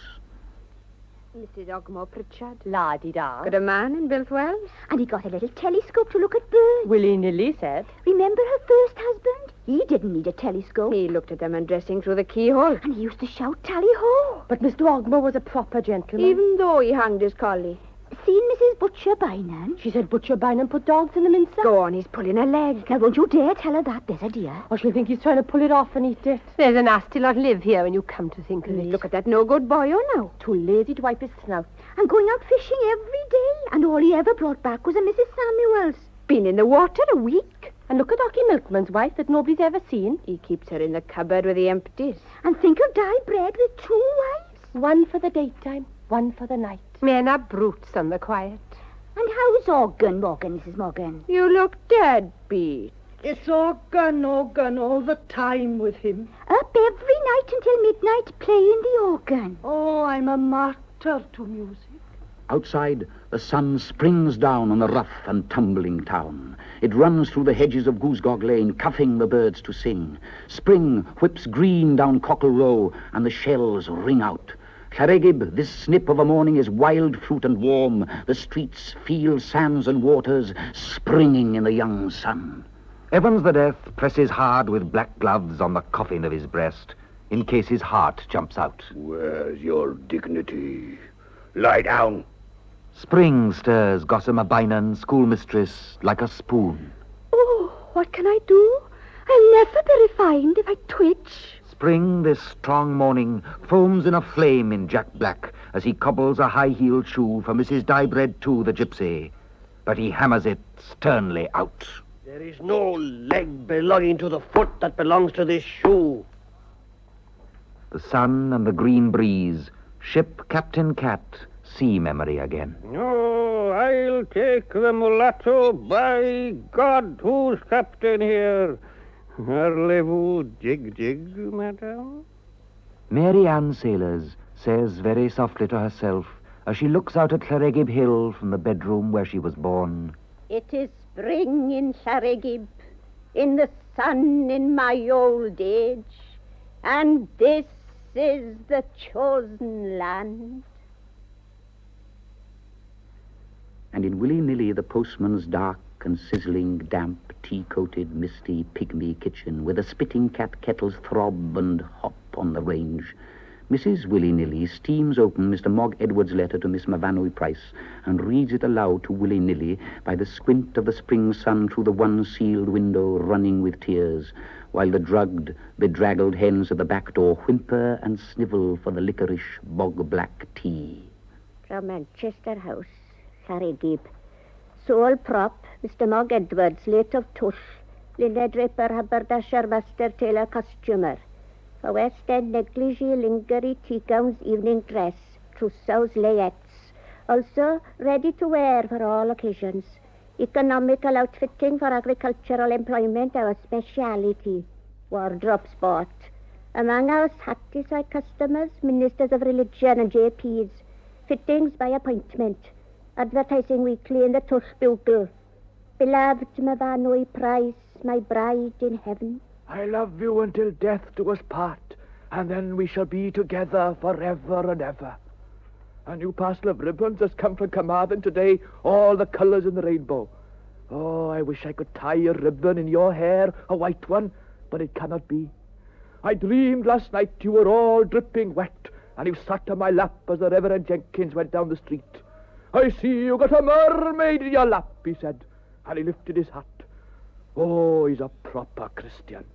Mrs. Ogmore Pritchard. La-di-da. Got a man in Bilthwell? And he got a little telescope to look at birds. Willy-nilly said. Remember her first husband? He didn't need a telescope. He looked at them undressing through the keyhole. And he used to shout tally-ho. But Mr. Ogmore was a proper gentleman. Even though he hanged his collie. Seen Mrs. Butcher Bynum? She said Butcher Bynum put dogs in the mincer. Go on, he's pulling her leg. Now, don't you dare tell her that, there's a dear. Or she'll think he's trying to pull it off and eat it. There's a nasty lot live here when you come to think of it. Look at that no-good boy, oh now. Too lazy to wipe his snout. And going out fishing every day. And all he ever brought back was a Mrs. Samuels. Been in the water a week. And look at Ocky Milkman's wife that nobody's ever seen. He keeps her in the cupboard with the empties. And think of Di Bread with 2 wives. One for the daytime, one for the night. Men are brutes on the quiet. And how's Organ, Mrs. Morgan? You look dead beat. It's organ all the time with him. Up every night until midnight playing the organ. Oh, I'm a martyr to music. Outside, the sun springs down on the rough and tumbling town. It runs through the hedges of Goosegog Lane, cuffing the birds to sing. Spring whips green down Cockle Row, and the shells ring out. Llaregib, this snip of a morning, is wild fruit and warm. The streets, fields, sands and waters springing in the young sun. Evans the Deaf presses hard with black gloves on the coffin of his breast, in case his heart jumps out. Where's your dignity? Lie down. Spring stirs Gossamer Bynum, schoolmistress, like a spoon. Oh, what can I do? I'll never be refined if I twitch. Spring, this strong morning, foams in a flame in Jack Black as he cobbles a high-heeled shoe for Mrs. Di Bread too, the gypsy. But he hammers it sternly out. There is no leg belonging to the foot that belongs to this shoe. The sun and the green breeze, ship Captain Cat, sea memory again. No, I'll take the mulatto. By God, who's captain here? Parlez-vous jig, madame? Mary Ann Sailors says very softly to herself as she looks out at Llaregib Hill from the bedroom where she was born. It is spring in Llaregib, in the sun in my old age, and this is the chosen land. And in willy-nilly the postman's dark and sizzling, damp, tea-coated, misty, pygmy kitchen, where the spitting cat kettles throb and hop on the range, Mrs. Willy-nilly steams open Mr. Mog Edwards' letter to Miss Mavanui Price and reads it aloud to Willy-nilly by the squint of the spring sun through the one-sealed window running with tears, while the drugged, bedraggled hens at the back door whimper and snivel for the licorice bog-black tea. From Manchester House, Llaregib. Sole prop, Mr. Mog Edwards, late of Tush, Linda Draper, haberdasher, master tailor, costumer. For West End negligee, lingerie, tea gowns, evening dress, trousseaux, layettes. Also ready to wear for all occasions. Economical outfitting for agricultural employment, our speciality. Wardrobe sport. Among our satisfied customers, ministers of religion and JPs. Fittings by appointment. Advertising weekly in the Tush Bugle. Beloved Mavanui Price, my bride in heaven. I love you until death do us part, and then we shall be together forever and ever. A new parcel of ribbons has come from Carmarthen today, all the colours in the rainbow. Oh, I wish I could tie a ribbon in your hair, a white one, but it cannot be. I dreamed last night you were all dripping wet, and you sat on my lap as the Reverend Jenkins went down the street. I see you got a mermaid in your lap, he said, and he lifted his hat. Oh, he's a proper Christian.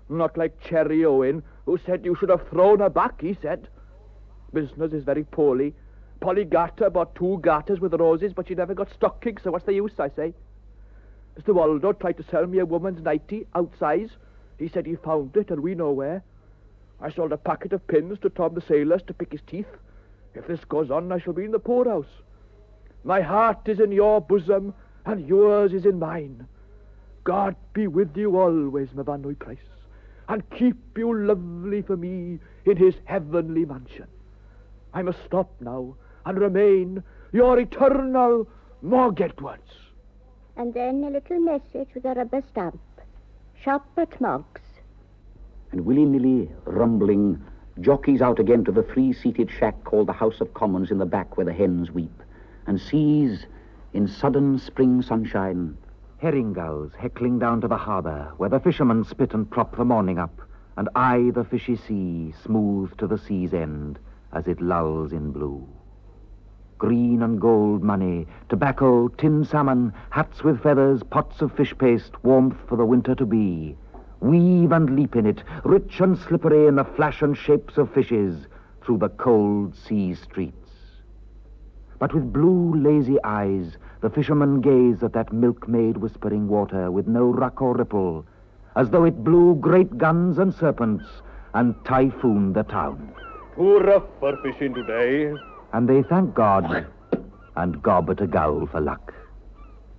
Not like Cherry Owen, who said you should have thrown her back, he said. Business is very poorly. Polly Garter bought 2 garters with roses, but she never got stockings, so what's the use, I say? Mr. Waldo tried to sell me a woman's nightie, outsize. He said he found it, and we know where. I sold a packet of pins to Tom the Sailors to pick his teeth. If this goes on, I shall be in the poorhouse. My heart is in your bosom, and yours is in mine. God be with you always, my Vanwy Price, and keep you lovely for me in his heavenly mansion. I must stop now, and remain your eternal Mog Edwards. And then a little message with a rubber stamp. Shop at Mog's. And willy-nilly, rumbling, jockeys out again to the three-seated shack called the House of Commons in the back where the hens weep, and sees, in sudden spring sunshine, herring gulls heckling down to the harbour, where the fishermen spit and prop the morning up, and eye the fishy sea smooth to the sea's end as it lulls in blue. Green and gold money, tobacco, tin salmon, hats with feathers, pots of fish paste, warmth for the winter to be. Weave and leap in it, rich and slippery in the flash and shapes of fishes, through the cold sea streets. But with blue, lazy eyes, the fishermen gaze at that milkmaid whispering water with no ruck or ripple, as though it blew great guns and serpents and typhooned the town. Too rough for fishing today. And they thank God and gob at a gull for luck.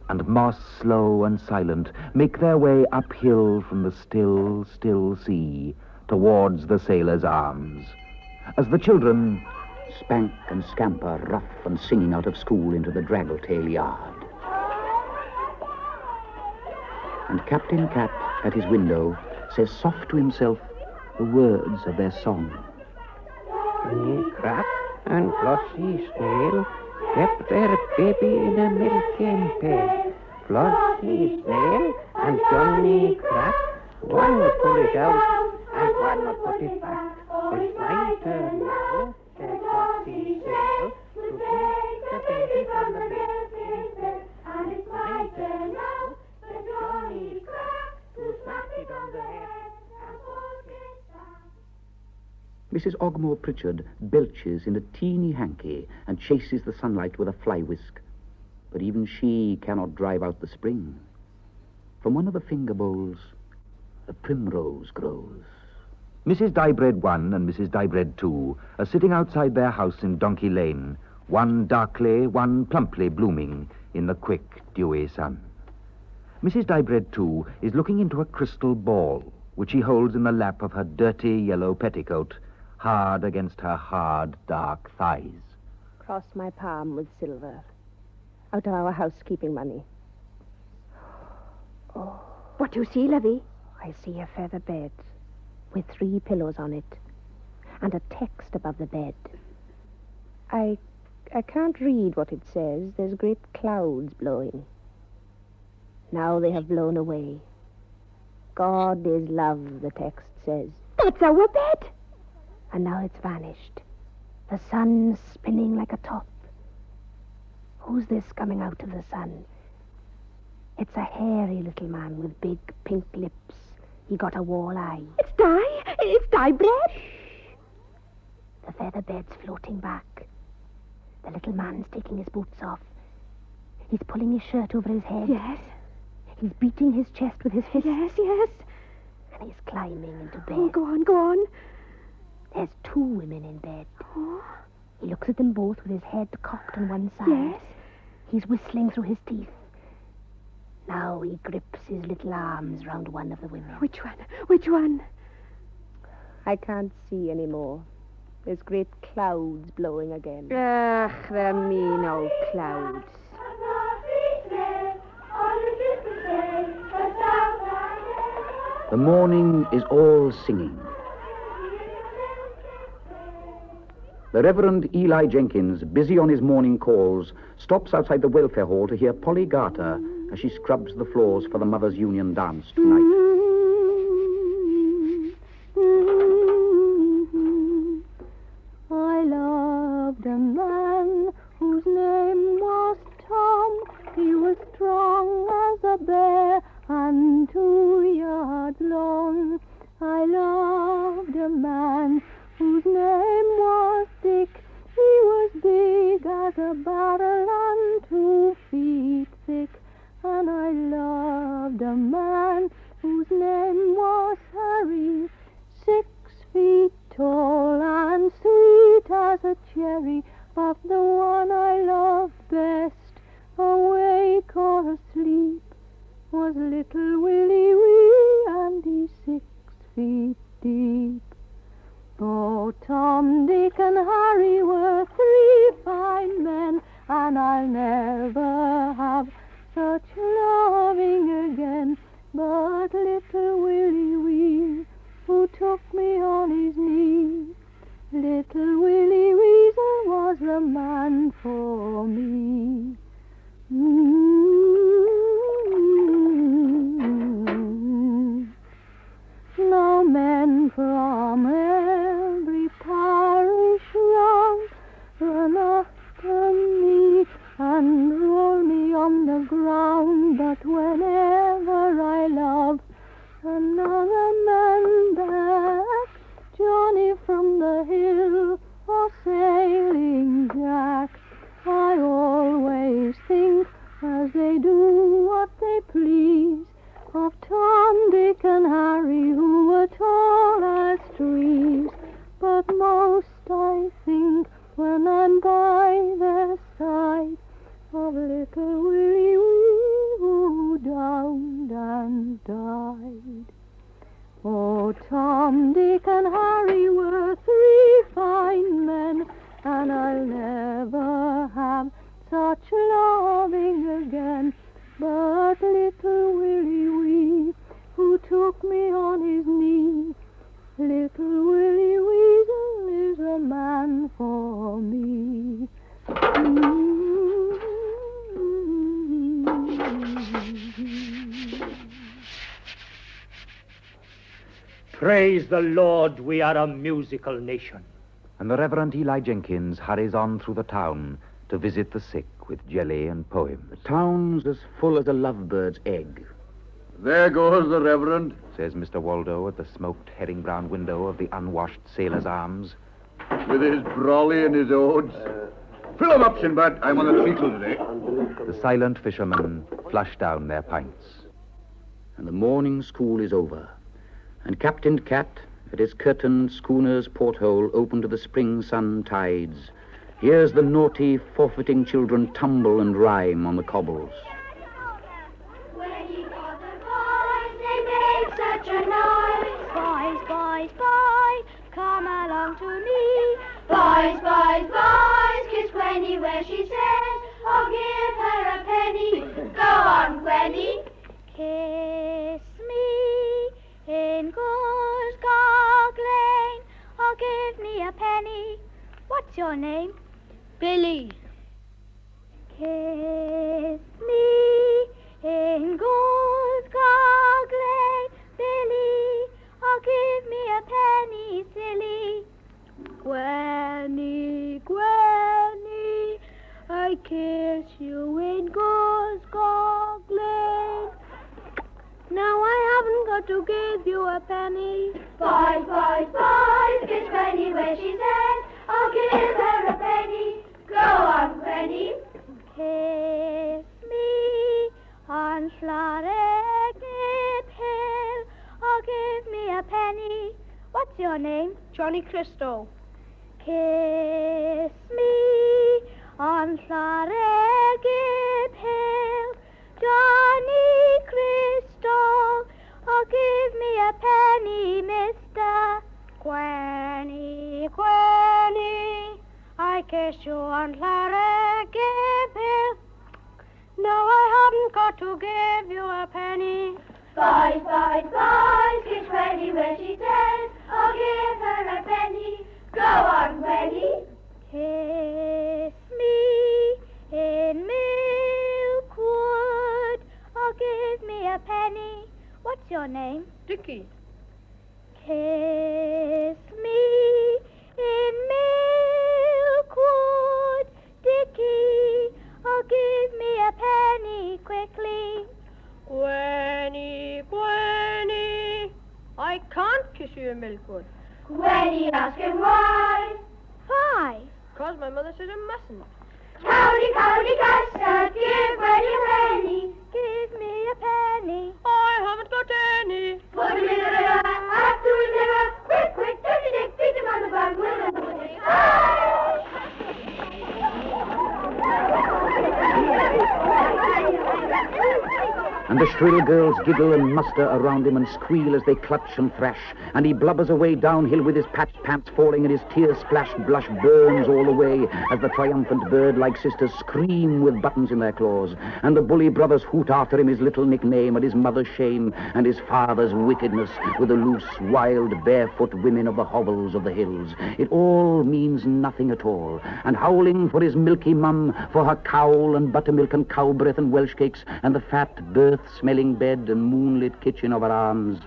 And moss, slow and silent, make their way uphill from the still, still sea towards the sailors' arms, as the children spank and scamper, rough and singing out of school into the draggle-tail yard. And Captain Cat, at his window, says soft to himself the words of their song. Johnny Crab and Flossie Snail kept their baby in a milking pail. Flossie Snail and Johnny Crab, one would pull it out and one would put it back. It's my turn now, said Flossie Snail, to take the baby from the milking. And it's my turn now, said Johnny Crab, to smack it on the head and put it back. Mrs. Ogmore Pritchard belches in a teeny hanky and chases the sunlight with a fly whisk. But even she cannot drive out the spring. From one of the finger bowls, a primrose grows. Mrs. Diebread 1 and Mrs. Diebread 2 are sitting outside their house in Donkey Lane, one darkly, one plumply blooming in the quick, dewy sun. Mrs. Diebread 2 is looking into a crystal ball, which she holds in the lap of her dirty yellow petticoat, hard against her hard, dark thighs. Cross my palm with silver, out of our housekeeping money. Oh. What do you see, Lovey? I see a feather bed with 3 pillows on it and a text above the bed. I can't read what it says. There's great clouds blowing. Now they have blown away. God is love, the text says. That's our bed. And now it's vanished. The sun spinning like a top. Who's this coming out of the sun? It's a hairy little man with big pink lips. He got a wall eye. It's Diebread. The feather bed's floating back. The little man's taking his boots off. He's pulling his shirt over his head. Yes. He's beating his chest with his fist. Yes, yes. And he's climbing into bed. Oh, go on, go on. There's 2 women in bed. Oh. He looks at them both with his head cocked on one side. Yes. He's whistling through his teeth. Now he grips his little arms round one of the women. Which one? Which one? I can't see anymore. There's great clouds blowing again. Ugh, the mean old clouds. The morning is all singing. The Reverend Eli Jenkins, busy on his morning calls, stops outside the welfare hall to hear Polly Garter as she scrubs the floors for the Mothers' Union dance tonight. I loved a man whose name was Tom. He was strong as a bear and 2 yards long. I loved a man whose name was Dick. He was big as a barrel and 2 feet thick. And I loved a man whose name was cherry, but the one I loved best, awake or asleep, was little Willie Wee, and he's 6 feet deep. Oh, Tom, Dick, and Harry were 3 fine men, and I'll never have such loving again. But little Willie Wee, who took me on his knee, little Willie Weasel was the man for me. Now men from every parish round run after me and roll me on the ground, but whenever I love another man back, Johnny from the hill or Sailing Jack, I always think, as they do what they please, of Tom, Dick, and Harry, who were tall as trees. But most I think, when I'm by their side, of little Willie Wee, who drowned and died. Oh, Tom, Dick, and Harry were 3 fine men, and I'll never have such loving again. But little Willie Wee, who took me on his knee, little Willie Weasel is a man for me. Praise the Lord, we are a musical nation. And the Reverend Eli Jenkins hurries on through the town to visit the sick with jelly and poems. The town's as full as a lovebird's egg. There goes the Reverend, says Mr. Waldo at the smoked herring-brown window of the unwashed Sailor's Arms, with his brolly and his odes. Fill 'em up, Sinbad. I'm on the treacle today. The silent fishermen flush down their pints. And the morning school is over, and Captain Cat, at his curtained schooner's porthole open to the spring sun tides, hears the naughty, forfeiting children tumble and rhyme on the cobbles. When he got the boys, they made such a noise. Boys, boys, boys, come along to me. Boys, boys, boys, kiss Gwenny where she says, oh, give her a penny. Go on, Gwenny. Kiss me in Goosegog Lane, oh, give me a penny. What's your name? Billy. Kiss me in Goosegog Lane, Billy, oh, give me a penny, silly. Gwenny, Gwenny, I kiss you in Goosegog Lane. Now I haven't got to give you a penny. Boys, boys, boys, kiss Gwenny where she says, I'll give her a penny. Go on, Gwenny. Kiss me on Schlarregate Hill. Oh, give me a penny. What's your name? Johnny Cristo. Kiss me on Schlarregate Hill. Johnny Cristo. Oh, give me a penny, mister. Gwenny, Gwenny, I kiss you on Schlarregate Hill. No, I haven't got to give you a penny. Boys, boys, boys, kiss Gwenny where she says, oh, give her a penny. Go on, Gwenny. Kiss me in Milkwood, oh, give me a penny. What's your name? Dickie. Kiss me in Milkwood, Dickie, oh, give me a penny quickly. Gwenny, Gwenny, I can't kiss you in Milkwood. Gwenny, ask him why. Why? 'Cause my mother says I mustn't. Cowdy, cowdy, custard, give Gwenny a penny. Give me a penny. I haven't got any. Put him in the river, after we never. Quick, quick, dirty Dick, beat him on the bum with a shrill girls giggle and muster around him and squeal as they clutch and thrash, and he blubbers away downhill with his patched pants falling and his tear-splashed blush burns all the way as the triumphant bird-like sisters scream with buttons in their claws, and the bully brothers hoot after him his little nickname and his mother's shame and his father's wickedness with the loose, wild, barefoot women of the hovels of the hills. It all means nothing at all, and howling for his milky mum, for her cowl and buttermilk and cow breath and Welsh cakes and the fat birth-smelling bed and moonlit kitchen of her arms,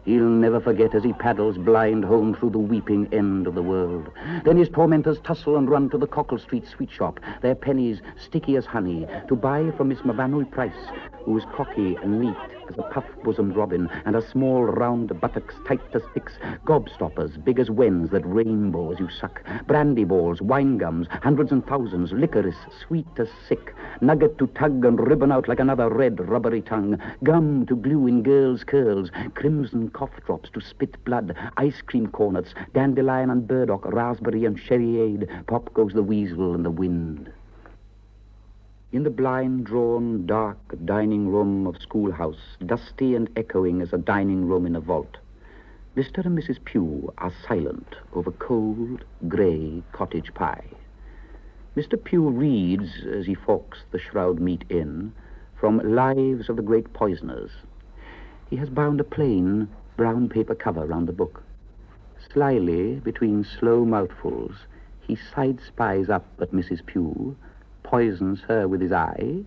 he'll never forget as he paddles blind home through the weeping end of the world. Then his tormentors tussle and run to the Cockle Street sweet shop, their pennies sticky as honey, to buy from Miss Mavanui Price, who is cocky and neat as a puff-bosomed robin, and her small round buttocks tight as sticks, gobstoppers big as wens that rainbow as you suck, brandy balls, wine gums, hundreds and thousands, licorice sweet as sick, nugget to tug and ribbon out like another red rubbery tongue, gum to glue in girls' curls, crimson cough drops to spit blood, ice cream cornets, dandelion and burdock, raspberry and sherryade, pop goes the weasel and the wind. In the blind-drawn, dark dining room of schoolhouse, dusty and echoing as a dining room in a vault, Mr. and Mrs. Pugh are silent over cold, grey cottage pie. Mr. Pugh reads, as he forks the shroud meat in, from Lives of the Great Poisoners. He has bound a plain, brown paper cover round the book. Slyly, between slow mouthfuls, he side-spies up at Mrs. Pugh, poisons her with his eye,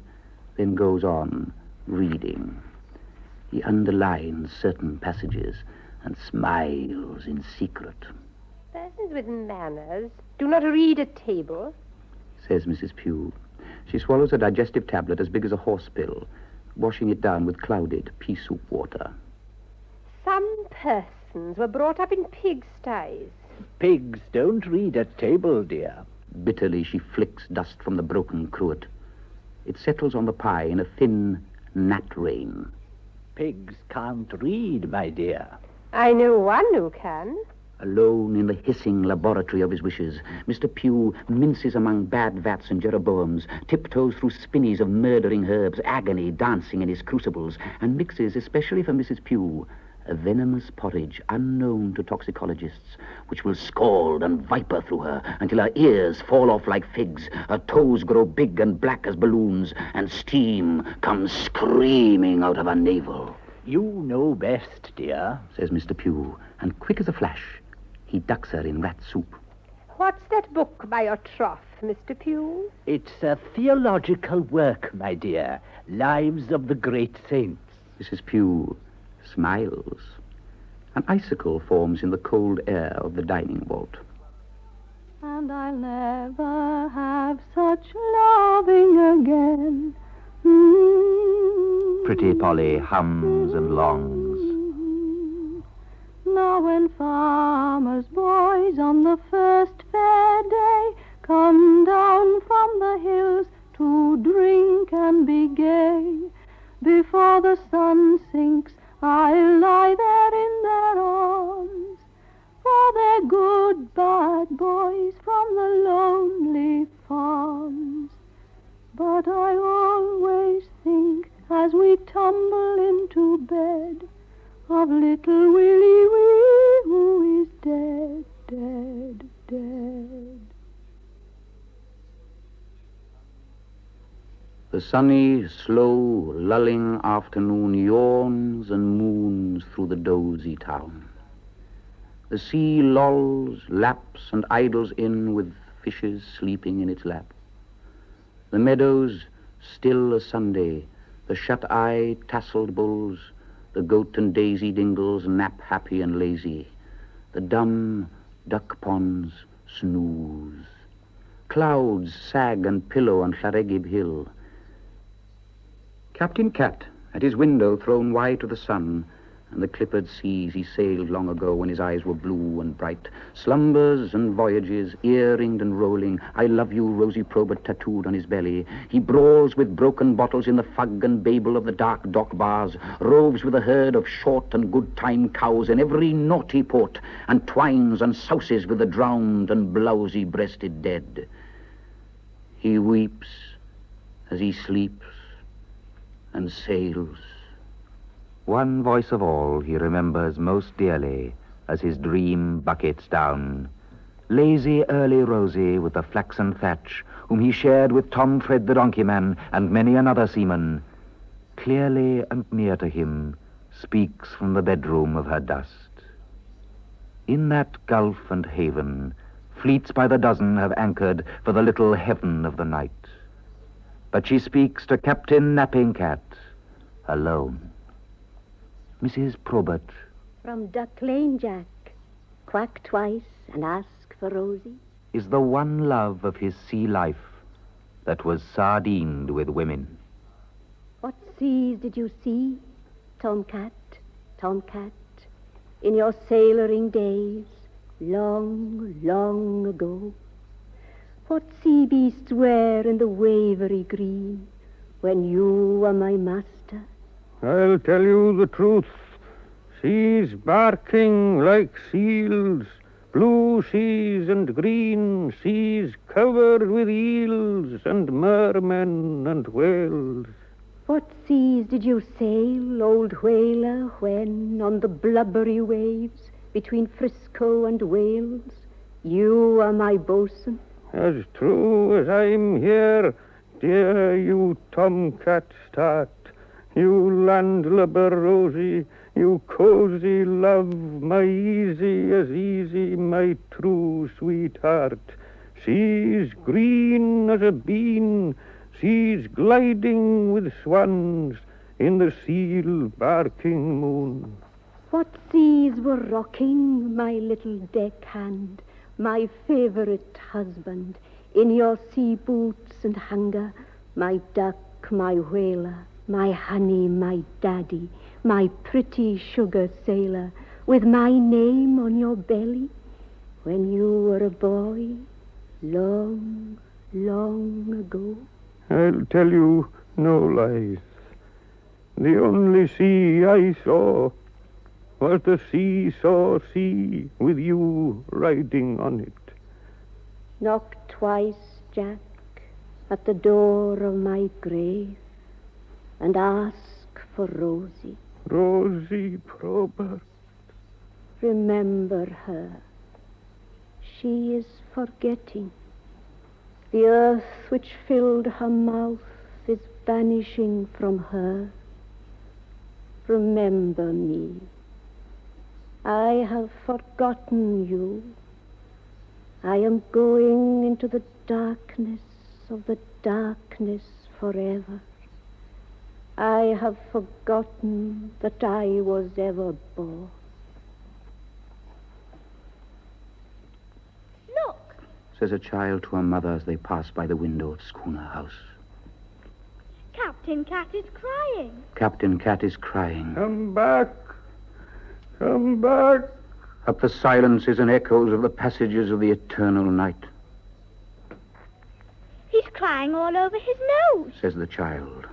then goes on reading. He underlines certain passages and smiles in secret. Persons with manners do not read at table, says Mrs. Pugh. She swallows a digestive tablet as big as a horsebill, washing it down with clouded pea soup water. Some persons were brought up in pigsties. Pigs don't read at table, dear. Bitterly she flicks dust from the broken cruet. It settles on the pie in a thin gnat rain. Pigs can't read, my dear. I know one who can. Alone in the hissing laboratory of his wishes, Mr. Pugh minces among bad vats and Jeroboams, tiptoes through spinneys of murdering herbs, agony dancing in his crucibles, and mixes, especially for Mrs. Pugh, a venomous porridge unknown to toxicologists, which will scald and viper through her until her ears fall off like figs, her toes grow big and black as balloons, and steam comes screaming out of her navel. You know best, dear, says Mr. Pugh, and quick as a flash, he ducks her in rat soup. What's that book by your trough, Mr. Pugh? It's a theological work, my dear. Lives of the Great Saints. Mrs. Pugh smiles. An icicle forms in the cold air of the dining vault. And I'll never have such loving again. Pretty Polly hums and longs. Now when farmers' boys on the first fair day come down from the hills to drink and be gay, before the sun sinks I'll lie there in their arms, for they're good bad boys from the lonely farms. But I always think as we tumble into bed of little Willie Wee, who is dead, dead, dead. The sunny, slow, lulling afternoon yawns and moons through the dozy town. The sea lolls, laps, and idles in with fishes sleeping in its lap. The meadows still as Sunday, the shut-eye tasseled bulls, the goat and daisy dingles nap happy and lazy. The dumb duck ponds snooze. Clouds sag and pillow on Llaregib Hill. Captain Cat, at his window thrown wide to the sun, and the clippered seas he sailed long ago when his eyes were blue and bright, slumbers and voyages, ear-ringed and rolling, I love you, Rosie Probert tattooed on his belly. He brawls with broken bottles in the fug and babel of the dark dock bars, roves with a herd of short and good-time cows in every naughty port, and twines and souses with the drowned and blousy-breasted dead. He weeps as he sleeps and sails One voice of all he remembers most dearly as his dream buckets down. Lazy early Rosie with the flaxen thatch, whom he shared with Tom Fred the donkeyman and many another seaman, clearly and near to him, speaks from the bedroom of her dust. In that gulf and haven, fleets by the dozen have anchored for the little heaven of the night. But she speaks to Captain Napping Cat, alone. Mrs. Probert. From Duck Lane, Jack, quack twice and ask for Rosie. Is the one love of his sea life that was sardined with women. What seas did you see, Tomcat, Tomcat, in your sailoring days, long, long ago? What sea beasts were in the wavery green when you were my master? I'll tell you the truth. Seas barking like seals, blue seas and green seas covered with eels and mermen and whales. What seas did you sail, old whaler, when on the blubbery waves between Frisco and Wales you were my bosun? As true as I'm here, dear you tomcat start, you landlubber Rosie, you cozy love, my easy as easy, my true sweetheart. Seas green as a bean, seas gliding with swans in the seal barking moon. What seas were rocking, my little deckhand, my favorite husband, in your sea boots and hanger, my duck, my whaler, my honey, my daddy, my pretty sugar sailor, with my name on your belly, when you were a boy, long, long ago? I'll tell you no lies. The only sea I saw was the seesaw sea with you riding on it. Knock twice, Jack, at the door of my grave, and ask for Rosie. Rosie Probert. Remember her. She is forgetting. The earth which filled her mouth is vanishing from her. Remember me. I have forgotten you. I am going into the darkness of the darkness forever. I have forgotten that I was ever born. Look, says a child to a mother as they pass by the window of Schooner House. Captain Cat is crying. Captain Cat is crying. Come back. Come back. Up the silences and echoes of the passages of the eternal night. He's crying all over his nose, says the child.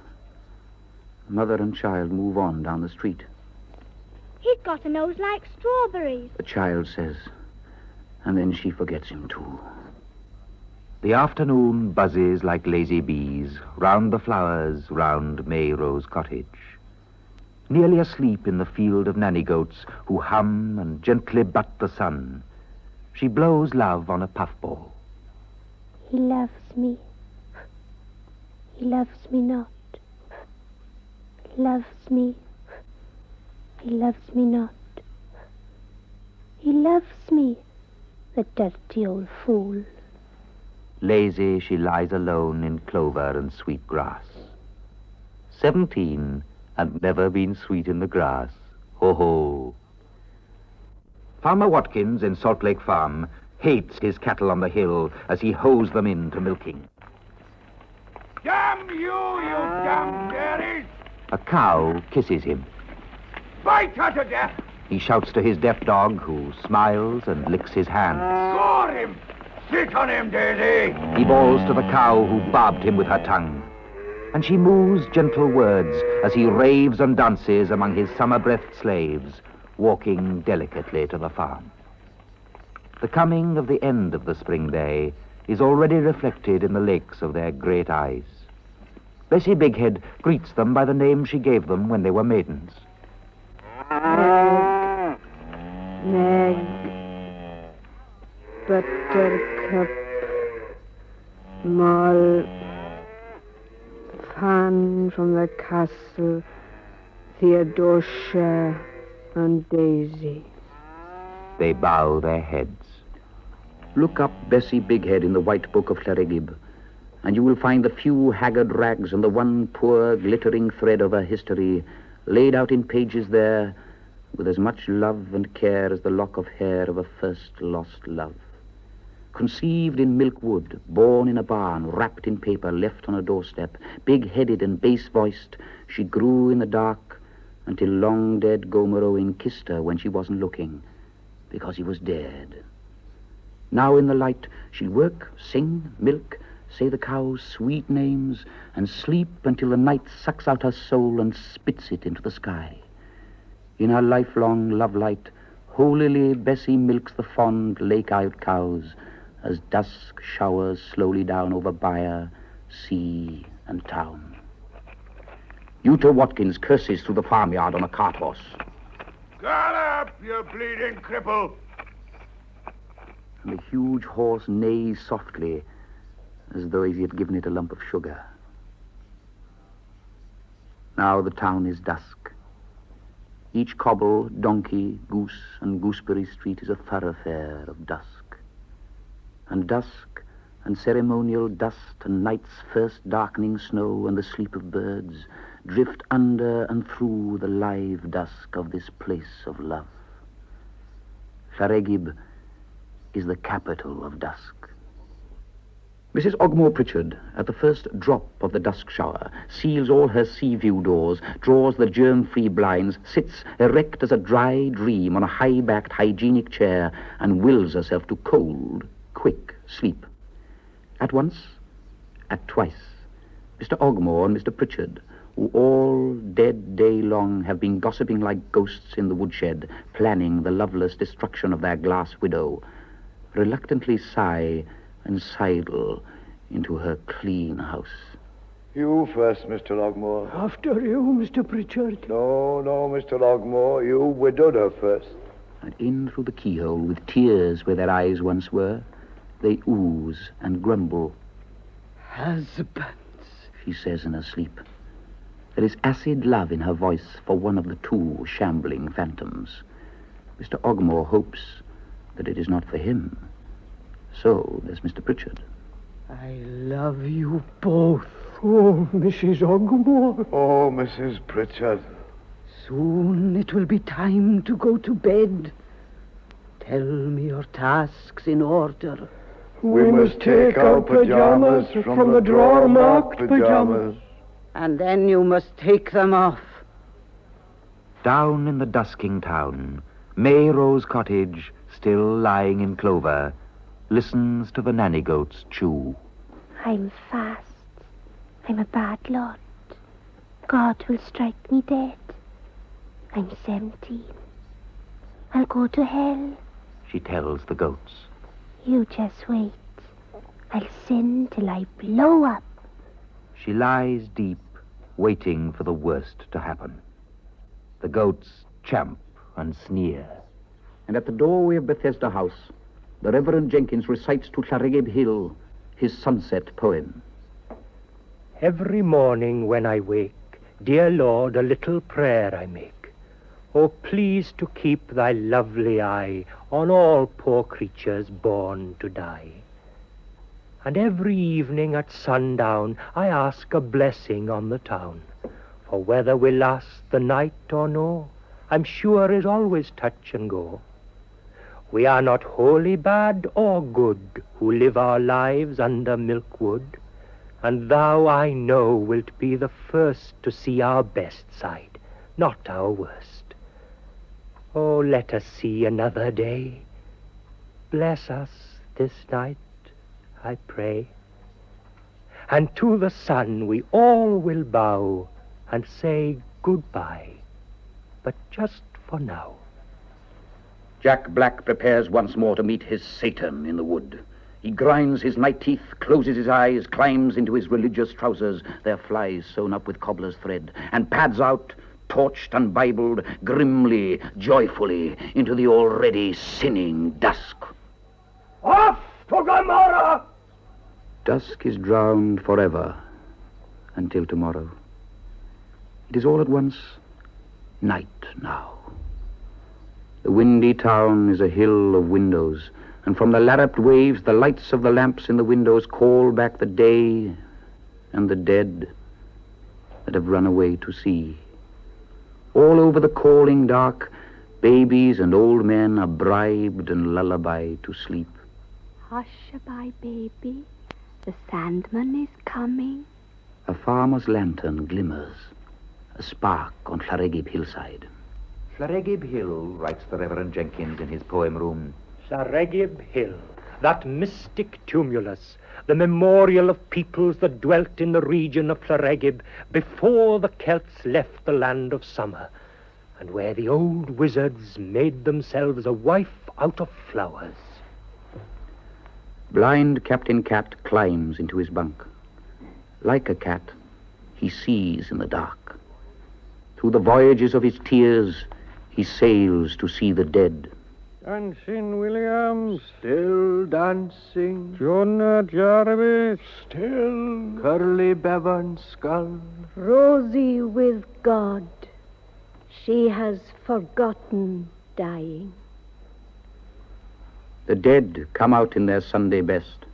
Mother and child move on down the street. He's got a nose like strawberries. The child says, and then she forgets him too. The afternoon buzzes like lazy bees round the flowers round May Rose Cottage. Nearly asleep in the field of nanny goats who hum and gently butt the sun, she blows love on a puffball. He loves me. He loves me not. He loves me. He loves me not. He loves me, the dirty old fool. Lazy she lies alone in clover and sweet grass. 17 and never been sweet in the grass. Ho ho. Farmer Watkins in Salt Lake Farm hates his cattle on the hill as he hoes them in to milking. Damn you, you damn dairies! A cow kisses him. Bite her to death! He shouts to his deaf dog, who smiles and licks his hand. Score him! Sit on him, Daisy! He bawls to the cow, who barbed him with her tongue. And she moos gentle words as he raves and dances among his summer-breathed slaves, walking delicately to the farm. The coming of the end of the spring day is already reflected in the lakes of their great eyes. Bessie Bighead greets them by the name she gave them when they were maidens. Meg, Buttercup, Moll, Fan from the castle, Theodosia, and Daisy. They bow their heads. Look up Bessie Bighead in the White Book of Llaregib, and you will find the few haggard rags and the one poor glittering thread of her history laid out in pages there with as much love and care as the lock of hair of a first lost love. Conceived in Milkwood, born in a barn, wrapped in paper, left on a doorstep, big-headed and bass-voiced, she grew in the dark until long-dead Gomer Owen kissed her when she wasn't looking, because he was dead. Now in the light, she'll work, sing, milk, say the cows' sweet names, and sleep until the night sucks out her soul and spits it into the sky. In her lifelong love light, holily Bessie milks the fond lake-eyed cows, as dusk showers slowly down over byre, sea, and town. Utah Watkins curses through the farmyard on a cart horse. Get up, you bleeding cripple! And the huge horse neighs softly, as though he had given it a lump of sugar. Now the town is dusk. Each cobble, donkey, goose, and gooseberry street is a thoroughfare of dusk. And dusk, and ceremonial dust, and night's first darkening snow, and the sleep of birds, drift under and through the live dusk of this place of love. Llaregib is the capital of dusk. Mrs. Ogmore Pritchard, at the first drop of the dusk shower, seals all her sea view doors, draws the germ-free blinds, sits erect as a dry dream on a high-backed hygienic chair, and wills herself to cold, quick sleep. At once, at twice, Mr. Ogmore and Mr. Pritchard, who all dead day long have been gossiping like ghosts in the woodshed, planning the loveless destruction of their glass widow, reluctantly sigh and sidle into her clean house. You first, Mr. Ogmore. After you, Mr. Pritchard. No, Mr. Ogmore. You widowed her first. And in through the keyhole, with tears where their eyes once were, they ooze and grumble. Husbands, she says in her sleep. There is acid love in her voice for one of the two shambling phantoms. Mr. Ogmore hopes that it is not for him. So there's Mr. Pritchard. I love you both. Oh, Mrs. Ogmore. Oh, Mrs. Pritchard. Soon it will be time to go to bed. Tell me your tasks in order. We must take our pajamas from the drawer-marked pajamas. And then you must take them off. Down in the dusking town, May Rose Cottage, still lying in clover, listens to the nanny goats chew. I'm fast. I'm a bad lot. God will strike me dead. I'm 17. I'll go to hell. She tells the goats. You just wait. I'll sin till I blow up. She lies deep, waiting for the worst to happen. The goats champ and sneer. And at the doorway of Bethesda House, the Reverend Jenkins recites to Llaregib Hill his sunset poem. Every morning when I wake, dear Lord, a little prayer I make. Oh, please to keep thy lovely eye on all poor creatures born to die. And every evening at sundown I ask a blessing on the town. For whether we last the night or no, I'm sure is always touch and go. We are not wholly bad or good who live our lives under Milkwood, and thou, I know, wilt be the first to see our best side, not our worst. Oh, let us see another day. Bless us this night, I pray. And to the sun we all will bow and say goodbye, but just for now. Jack Black prepares once more to meet his Satan in the wood. He grinds his night teeth, closes his eyes, climbs into his religious trousers, their flies sewn up with cobbler's thread, and pads out torched and Bibled, grimly, joyfully, into the already sinning dusk. Off to Gomorrah! Dusk is drowned forever, until tomorrow. It is all at once night now. The windy town is a hill of windows, and from the lapped waves the lights of the lamps in the windows call back the day and the dead that have run away to sea. All over the calling dark, babies and old men are bribed and lullabied to sleep. Hush-a-bye, baby. The Sandman is coming. A farmer's lantern glimmers, a spark on Llaregib hillside. Llaregib Hill, writes the Reverend Jenkins in his poem room. Llaregib Hill, that mystic tumulus, the memorial of peoples that dwelt in the region of Llaregib before the Celts left the land of summer, and where the old wizards made themselves a wife out of flowers. Blind Captain Cat climbs into his bunk. Like a cat, he sees in the dark. Through the voyages of his tears, he sails to see the dead. Dancing Williams, still dancing. Jonah Jarvis, still. Curly Bevan Skull. Rosie with God. She has forgotten dying. The dead come out in their Sunday best.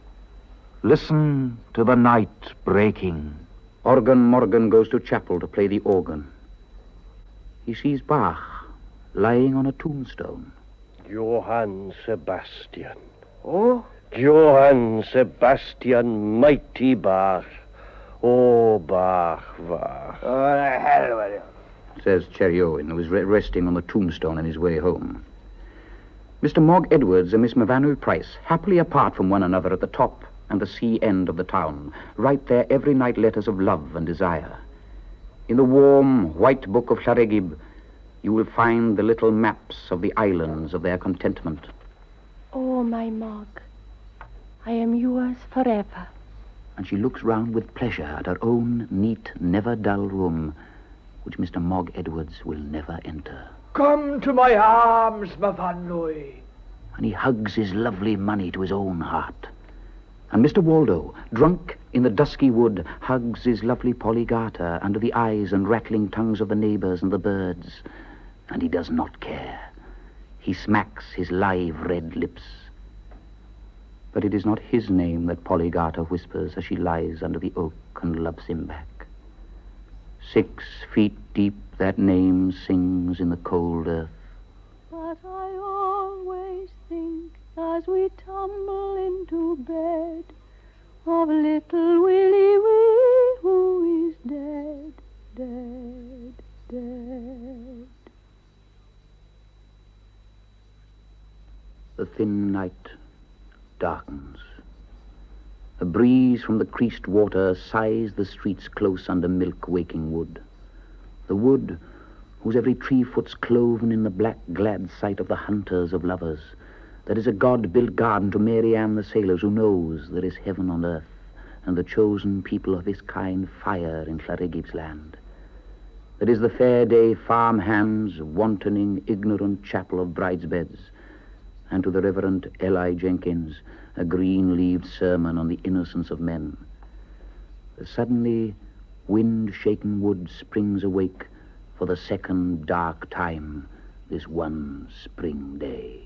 Listen to the night breaking. Organ Morgan goes to chapel to play the organ. He sees Bach lying on a tombstone. Johann Sebastian. Oh? Johann Sebastian, mighty Bach. Oh, Bach, Bach. Oh, the hell with you. Says Cherry Owen, who was resting on the tombstone on his way home. Mr. Mogg Edwards and Miss Mavanu Price, happily apart from one another at the top and the sea end of the town, write their every night letters of love and desire. In the warm, white book of Llaregib, you will find the little maps of the islands of their contentment. Oh, my Mogg, I am yours forever. And she looks round with pleasure at her own neat, never-dull room, which Mr. Mogg Edwards will never enter. Come to my arms, Mavanui. And he hugs his lovely money to his own heart. And Mr. Waldo, drunk in the dusky wood, hugs his lovely Polly Garter under the eyes and rattling tongues of the neighbors and the birds. And he does not care. He smacks his live red lips. But it is not his name that Polly Garter whispers as she lies under the oak and loves him back. 6 feet deep that name sings in the cold earth. But I always think as we tumble into bed of little Willie Wee who is dead, dead, dead. The thin night darkens. A breeze from the creased water sighs the streets close under milk-waking wood. The wood, whose every tree foot's cloven in the black glad sight of the hunters of lovers, that is a God-built garden to Mary Ann the sailors who knows there is heaven on earth, and the chosen people of his kind fire in Llaregib's land. That is the fair day farm hands, wantoning, ignorant chapel of bridesbeds, and to the Reverend Eli Jenkins, a green-leaved sermon on the innocence of men. The suddenly wind-shaken wood springs awake for the second dark time this one spring day.